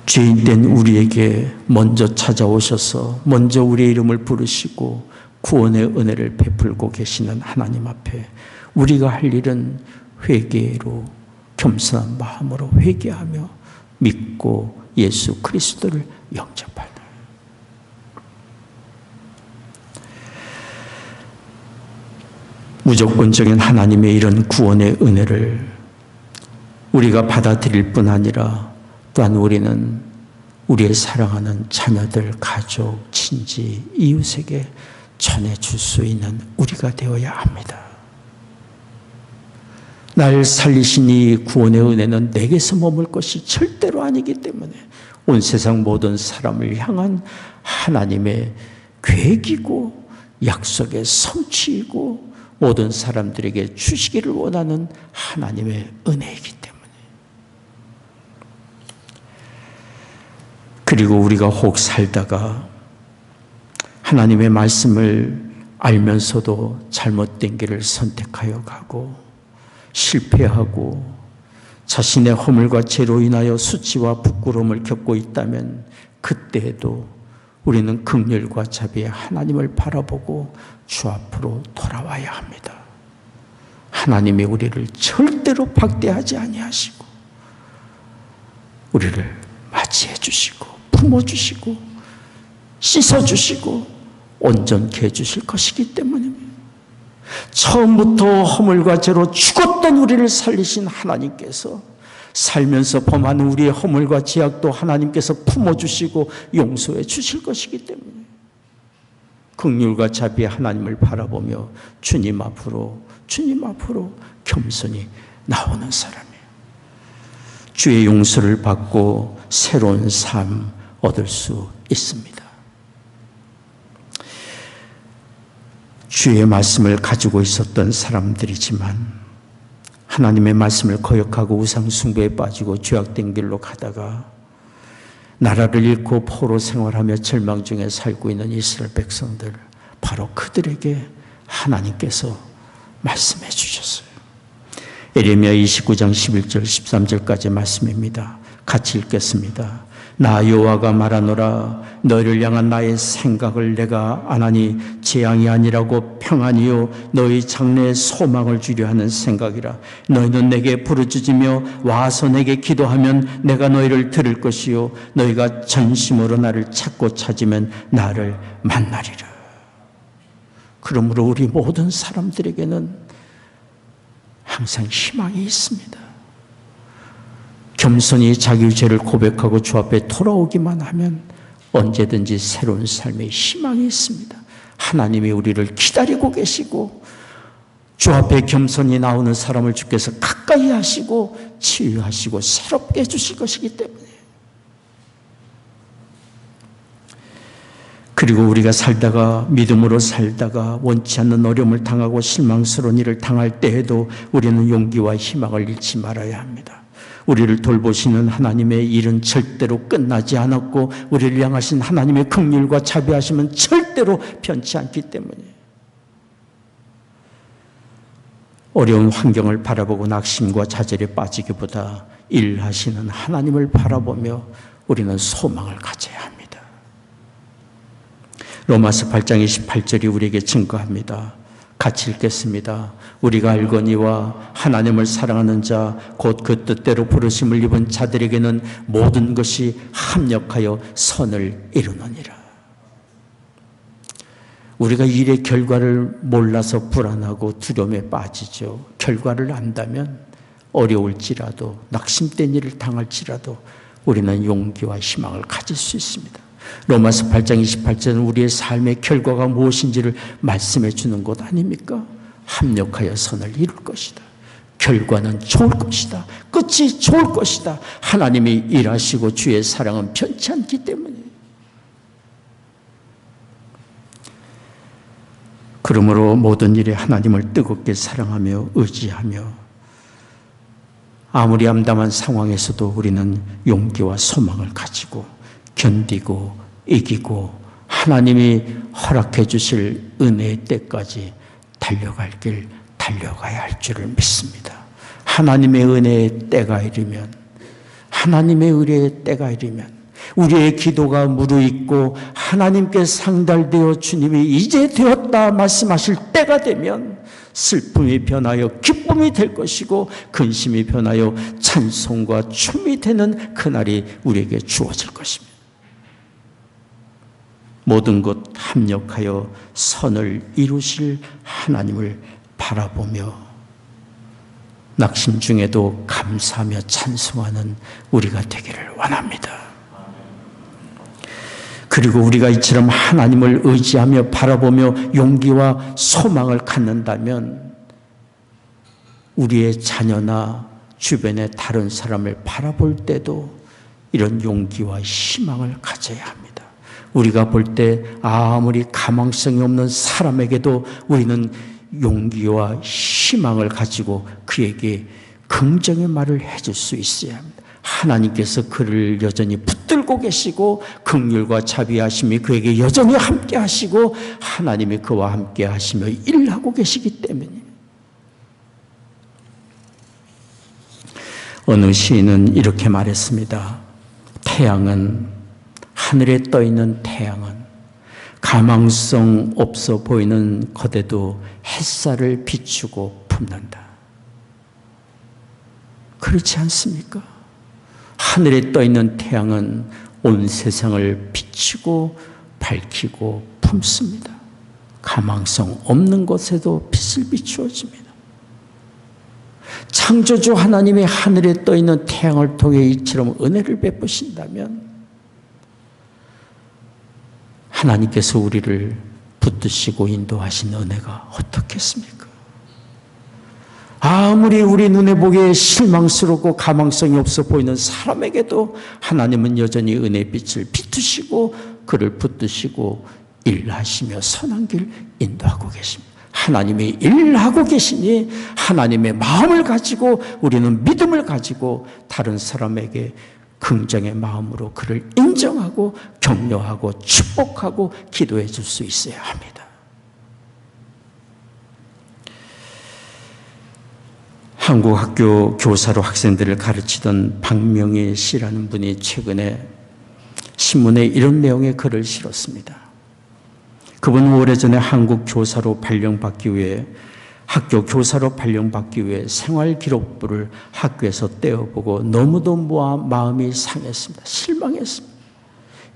죄인된 우리에게 먼저 찾아오셔서 먼저 우리의 이름을 부르시고 구원의 은혜를 베풀고 계시는 하나님 앞에 우리가 할 일은 회개로, 겸손한 마음으로 회개하며 믿고 예수 그리스도를 영접하는. 무조건적인 하나님의 이런 구원의 은혜를 우리가 받아들일 뿐 아니라 또한 우리는 우리의 사랑하는 자녀들, 가족, 친지, 이웃에게 전해줄 수 있는 우리가 되어야 합니다. 날 살리신 이 구원의 은혜는 내게서 머물 것이 절대로 아니기 때문에 온 세상 모든 사람을 향한 하나님의 계획이고 약속의 성취이고 모든 사람들에게 주시기를 원하는 하나님의 은혜이기 때문에, 그리고 우리가 혹 살다가 하나님의 말씀을 알면서도 잘못된 길을 선택하여 가고 실패하고 자신의 허물과 죄로 인하여 수치와 부끄러움을 겪고 있다면 그때에도 우리는 긍휼과 자비의 하나님을 바라보고 주 앞으로 돌아와야 합니다. 하나님이 우리를 절대로 박대하지 아니하시고 우리를 맞이해 주시고 품어주시고 씻어주시고 온전케 해주실 것이기 때문입니다. 처음부터 허물과 죄로 죽었던 우리를 살리신 하나님께서 살면서 범하는 우리의 허물과 죄악도 하나님께서 품어주시고 용서해 주실 것이기 때문에 긍휼과 자비의 하나님을 바라보며 주님 앞으로 겸손히 나오는 사람이에요. 주의 용서를 받고 새로운 삶 얻을 수 있습니다. 주의 말씀을 가지고 있었던 사람들이지만 하나님의 말씀을 거역하고 우상 숭배에 빠지고 죄악된 길로 가다가 나라를 잃고 포로 생활하며 절망 중에 살고 있는 이스라엘 백성들, 바로 그들에게 하나님께서 말씀해 주셨어요. 예레미야 29장 11절 13절까지 말씀입니다. 같이 읽겠습니다. 나 여호와가 말하노라. 너희를 향한 나의 생각을 내가 안하니 재앙이 아니라고 평안이요 너희 장래에 소망을 주려 하는 생각이라. 너희는 내게 부르짖으며 와서 내게 기도하면 내가 너희를 들을 것이요 너희가 전심으로 나를 찾고 찾으면 나를 만나리라. 그러므로 우리 모든 사람들에게는 항상 희망이 있습니다. 겸손히 자기 죄를 고백하고 주 앞에 돌아오기만 하면 언제든지 새로운 삶의 희망이 있습니다. 하나님이 우리를 기다리고 계시고 주 앞에 겸손히 나오는 사람을 주께서 가까이 하시고 치유하시고 새롭게 해주실 것이기 때문에, 그리고 우리가 살다가 믿음으로 살다가 원치 않는 어려움을 당하고 실망스러운 일을 당할 때에도 우리는 용기와 희망을 잃지 말아야 합니다. 우리를 돌보시는 하나님의 일은 절대로 끝나지 않았고 우리를 향하신 하나님의 긍휼과 자비하심은 절대로 변치 않기 때문에 어려운 환경을 바라보고 낙심과 좌절에 빠지기보다 일하시는 하나님을 바라보며 우리는 소망을 가져야 합니다. 로마서 8장 28절이 우리에게 증거합니다. 같이 읽겠습니다. 우리가 알거니와 하나님을 사랑하는 자 곧 그 뜻대로 부르심을 입은 자들에게는 모든 것이 합력하여 선을 이루느니라. 우리가 일의 결과를 몰라서 불안하고 두려움에 빠지죠. 결과를 안다면 어려울지라도 낙심된 일을 당할지라도 우리는 용기와 희망을 가질 수 있습니다. 로마서 8장 28절은 우리의 삶의 결과가 무엇인지를 말씀해 주는 것 아닙니까? 합력하여 선을 이룰 것이다. 결과는 좋을 것이다. 끝이 좋을 것이다. 하나님이 일하시고 주의 사랑은 변치 않기 때문에. 그러므로 모든 일에 하나님을 뜨겁게 사랑하며 의지하며 아무리 암담한 상황에서도 우리는 용기와 소망을 가지고 견디고 이기고 하나님이 허락해 주실 은혜의 때까지 달려갈 길 달려가야 할 줄을 믿습니다. 하나님의 은혜의 때가 이르면, 하나님의 의뢰의 때가 이르면 우리의 기도가 무르익고 하나님께 상달되어 주님이 이제 되었다 말씀하실 때가 되면 슬픔이 변하여 기쁨이 될 것이고 근심이 변하여 찬송과 춤이 되는 그날이 우리에게 주어질 것입니다. 모든 것 합력하여 선을 이루실 하나님을 바라보십시오. 바라보며 낙심 중에도 감사하며 찬송하는 우리가 되기를 원합니다. 그리고 우리가 이처럼 하나님을 의지하며 바라보며 용기와 소망을 갖는다면 우리의 자녀나 주변의 다른 사람을 바라볼 때도 이런 용기와 희망을 가져야 합니다. 우리가 볼 때 아무리 가망성이 없는 사람에게도 우리는 용기와 희망을 가지고 그에게 긍정의 말을 해줄 수 있어야 합니다. 하나님께서 그를 여전히 붙들고 계시고 긍휼과 자비하심이 그에게 여전히 함께 하시고 하나님이 그와 함께 하시며 일하고 계시기 때문입니다. 어느 시인은 이렇게 말했습니다. 태양은, 하늘에 떠 있는 태양은 가망성 없어 보이는 것에도 햇살을 비추고 품는다. 그렇지 않습니까? 하늘에 떠 있는 태양은 온 세상을 비추고 밝히고 품습니다. 가망성 없는 것에도 빛을 비추어 줍니다. 창조주 하나님이 하늘에 떠 있는 태양을 통해 이처럼 은혜를 베푸신다면 하나님께서 우리를 붙드시고 인도하신 은혜가 어떻겠습니까? 아무리 우리 눈에 보기에 실망스럽고 가망성이 없어 보이는 사람에게도 하나님은 여전히 은혜의 빛을 비추시고 그를 붙드시고 일하시며 선한 길 인도하고 계십니다. 하나님이 일하고 계시니 하나님의 마음을 가지고 우리는 믿음을 가지고 다른 사람에게 긍정의 마음으로 그를 인정하고 격려하고 축복하고 기도해 줄 수 있어야 합니다. 한국 학교 교사로 학생들을 가르치던 박명희 씨라는 분이 최근에 신문에 이런 내용의 글을 실었습니다. 그분은 오래전에 한국 교사로 발령받기 위해 학교 교사로 발령받기 위해 생활기록부를 학교에서 떼어보고 너무도 마음이 상했습니다. 실망했습니다.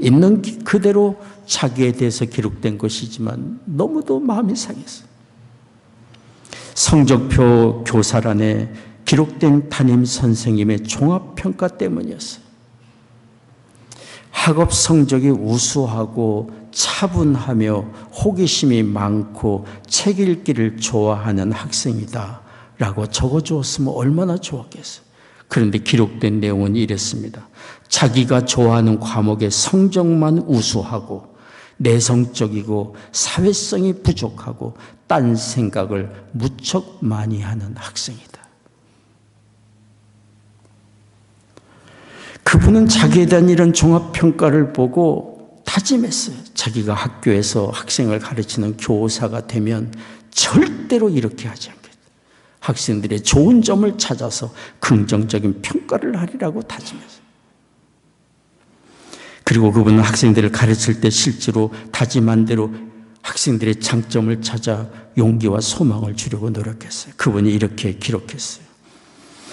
있는 그대로 자기에 대해서 기록된 것이지만 너무도 마음이 상했어요. 성적표 교사란에 기록된 담임 선생님의 종합평가 때문이었어요. 학업 성적이 우수하고 차분하며 호기심이 많고 책 읽기를 좋아하는 학생이다 라고 적어주었으면 얼마나 좋았겠어요. 그런데 기록된 내용은 이랬습니다. 자기가 좋아하는 과목의 성적만 우수하고 내성적이고 사회성이 부족하고 딴 생각을 무척 많이 하는 학생이다. 그분은 자기에 대한 이런 종합평가를 보고 다짐했어요. 자기가 학교에서 학생을 가르치는 교사가 되면 절대로 이렇게 하지 않겠다. 학생들의 좋은 점을 찾아서 긍정적인 평가를 하리라고 다짐했어요. 그리고 그분은 학생들을 가르칠 때 실제로 다짐한 대로 학생들의 장점을 찾아 용기와 소망을 주려고 노력했어요. 그분이 이렇게 기록했어요.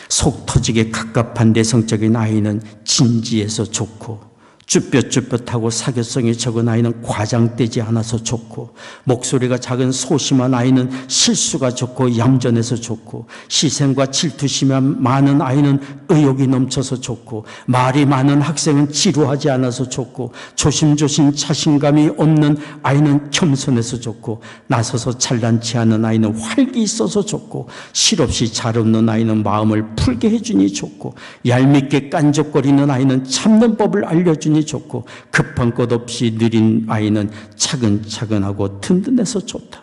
속 터지게 갑갑한 내성적인 아이는 진지해서 좋고 쭈뼛쭈뼛하고 사교성이 적은 아이는 과장되지 않아서 좋고 목소리가 작은 소심한 아이는 실수가 좋고 얌전해서 좋고 시샘과 질투심이 많은 아이는 의욕이 넘쳐서 좋고 말이 많은 학생은 지루하지 않아서 좋고 조심조심 자신감이 없는 아이는 겸손해서 좋고 나서서 잘난치 않은 아이는 활기 있어서 좋고 실없이 잘 웃는 아이는 마음을 풀게 해주니 좋고 얄밉게 깐족거리는 아이는 참는 법을 알려주니 좋고 급한 것 없이 느린 아이는 차근차근하고 든든해서 좋다.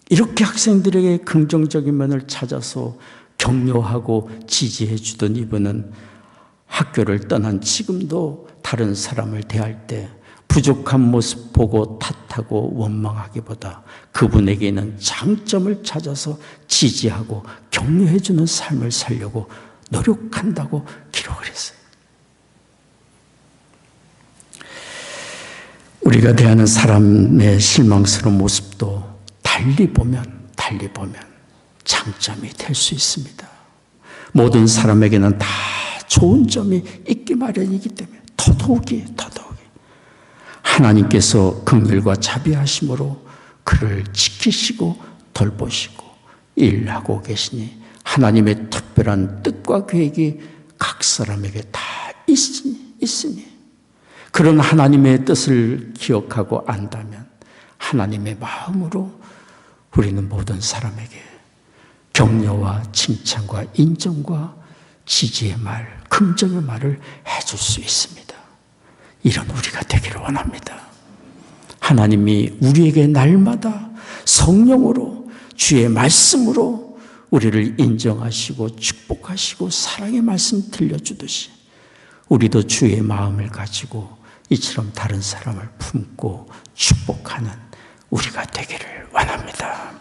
이렇게 학생들에게 긍정적인 면을 찾아서 격려하고 지지해 주던 이분은 학교를 떠난 지금도 다른 사람을 대할 때 부족한 모습 보고 탓하고 원망하기보다 그분에게 있는 장점을 찾아서 지지하고 격려해 주는 삶을 살려고 노력한다고 기록을 했어요. 우리가 대하는 사람의 실망스러운 모습도 달리 보면 장점이 될 수 있습니다. 모든 사람에게는 다 좋은 점이 있기 마련이기 때문에 더더욱이 하나님께서 긍휼과 자비하심으로 그를 지키시고 돌보시고 일하고 계시니 하나님의 특별한 뜻과 계획이 각 사람에게 다 있으니 그런 하나님의 뜻을 기억하고 안다면 하나님의 마음으로 우리는 모든 사람에게 격려와 칭찬과 인정과 지지의 말, 긍정의 말을 해줄 수 있습니다. 이런 우리가 되기를 원합니다. 하나님이 우리에게 날마다 성령으로 주의 말씀으로 우리를 인정하시고 축복하시고 사랑의 말씀 들려주듯이 우리도 주의 마음을 가지고 이처럼 다른 사람을 품고 축복하는 우리가 되기를 원합니다.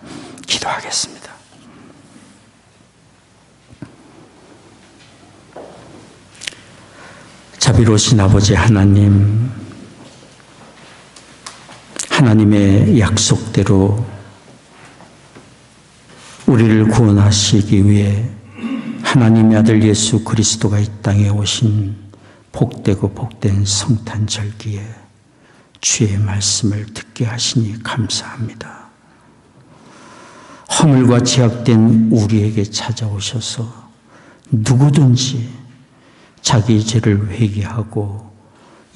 기도하겠습니다. 자비로우신 아버지 하나님, 하나님의 약속대로 우리를 구원하시기 위해 하나님의 아들 예수 그리스도가 이 땅에 오신 복되고 복된 성탄절기에 주의 말씀을 듣게 하시니 감사합니다. 허물과 제약된 우리에게 찾아오셔서 누구든지 자기 죄를 회개하고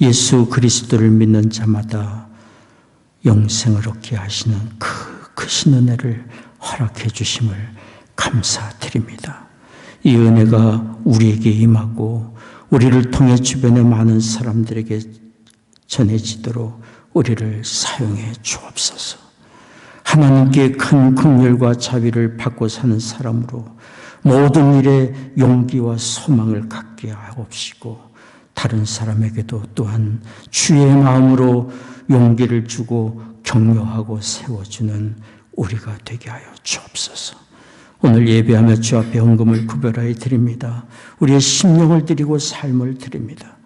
예수 그리스도를 믿는 자마다 영생을 얻게 하시는 그 크신 은혜를 허락해 주심을 감사드립니다. 이 은혜가 우리에게 임하고 우리를 통해 주변의 많은 사람들에게 전해지도록 우리를 사용해 주옵소서. 하나님께 큰 긍휼과 자비를 받고 사는 사람으로 모든 일에 용기와 소망을 갖게 하옵시고 다른 사람에게도 또한 주의 마음으로 용기를 주고 격려하고 세워주는 우리가 되게 하여 주옵소서. 오늘 예배하며 주 앞에 헌금을 구별하여 드립니다. 우리의 심령을 드리고 삶을 드립니다.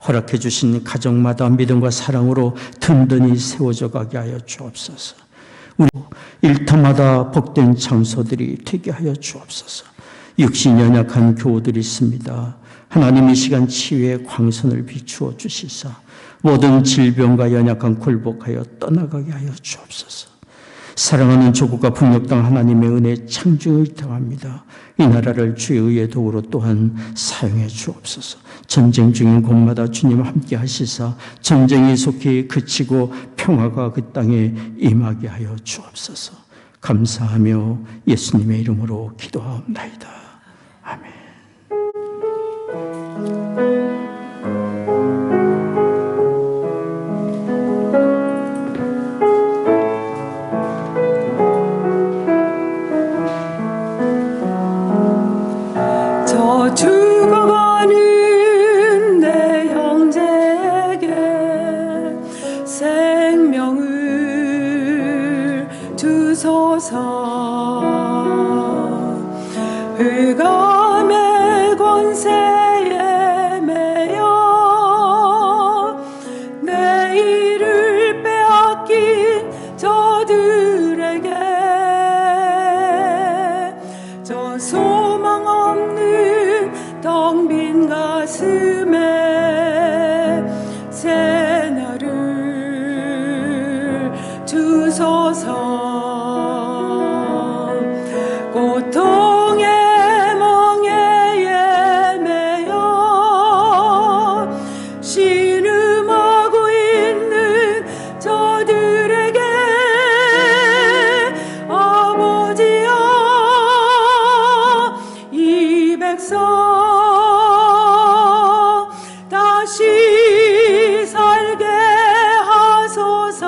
허락해 주신 가정마다 믿음과 사랑으로 든든히 세워져 가게 하여 주옵소서. 우리 일터마다 복된 장소들이 되게 하여 주옵소서. 육신 연약한 교우들이 있습니다. 하나님 이 시간 치유의 광선을 비추어 주시사 모든 질병과 연약한 굴복하여 떠나가게 하여 주옵소서. 사랑하는 조국과 북녘 땅 하나님의 은혜 창조에 의탁합니다. 이 나라를 주의 의의 도구로 또한 사용해 주옵소서. 전쟁 중인 곳마다 주님 함께 하시사 전쟁이 속히 그치고 평화가 그 땅에 임하게 하여 주옵소서. 감사하며 예수님의 이름으로 기도하옵나이다. 아멘. 저 죽어가는 내 형제에게 생명을 주소서. 흑암의 권세에 매여 내 이를 빼앗긴 저들에게 저 소망 없는 텅 빈 가슴에 새날을 주소서. 고통의 멍에에 매여 신음하고 있는 저들에게 아버지여 이 백성 다시 살게 하소서.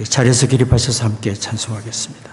자리에서 기립하셔서 함께 찬송하겠습니다.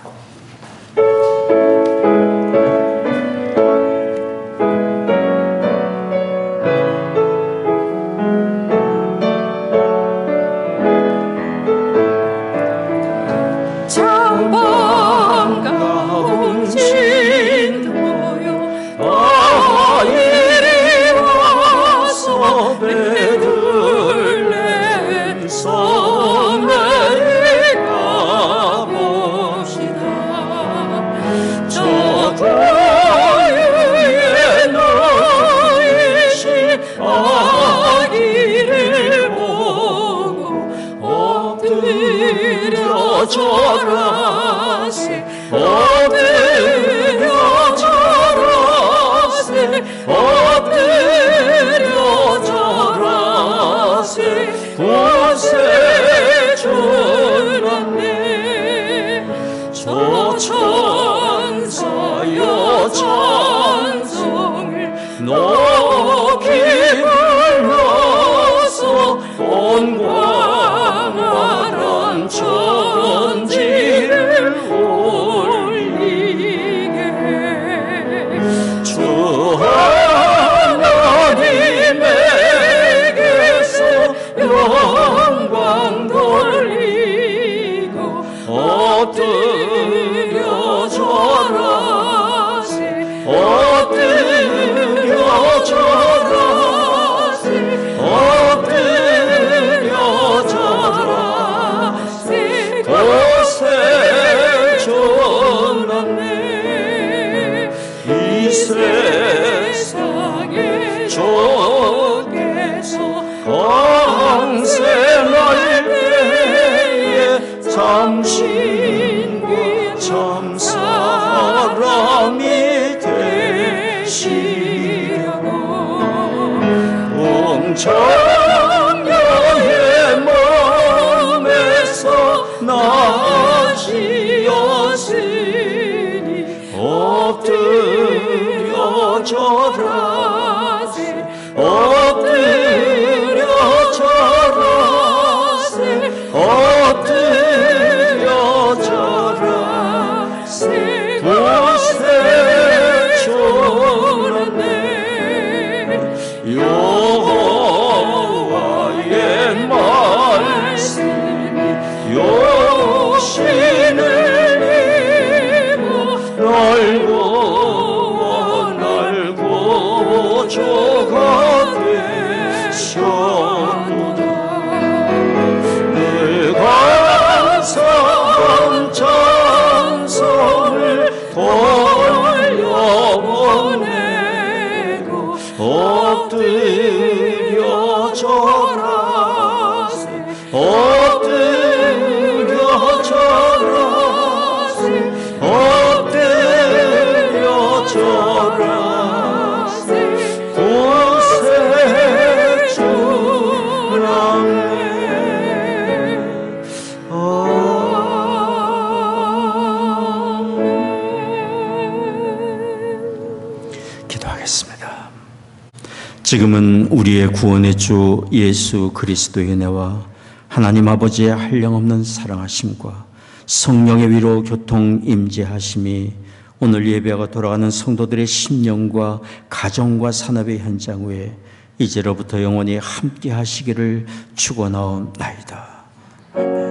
청년의 몸에서 나지었으니 엎드려 절하세 엎드려 절하세 엎드려 절하세 곳에 졸았네 여호와의 말씀이 요신을 입어 날고 날고 조가 되셨도다 늘 감사한 찬송을 돌려보내고 엎드려 절하세 엎드려 절하세 엎드려 절하세 곳에 주랑네 기도하겠습니다. 지금은 우리의 구원의 주 예수 그리스도의 은혜와 하나님 아버지의 한량없는 사랑하심과 성령의 위로 교통 임재하심이 오늘 예배가 돌아가는 성도들의 심령과 가정과 산업의 현장 위에 이제로부터 영원히 함께 하시기를 축원하옵나이다. 아멘.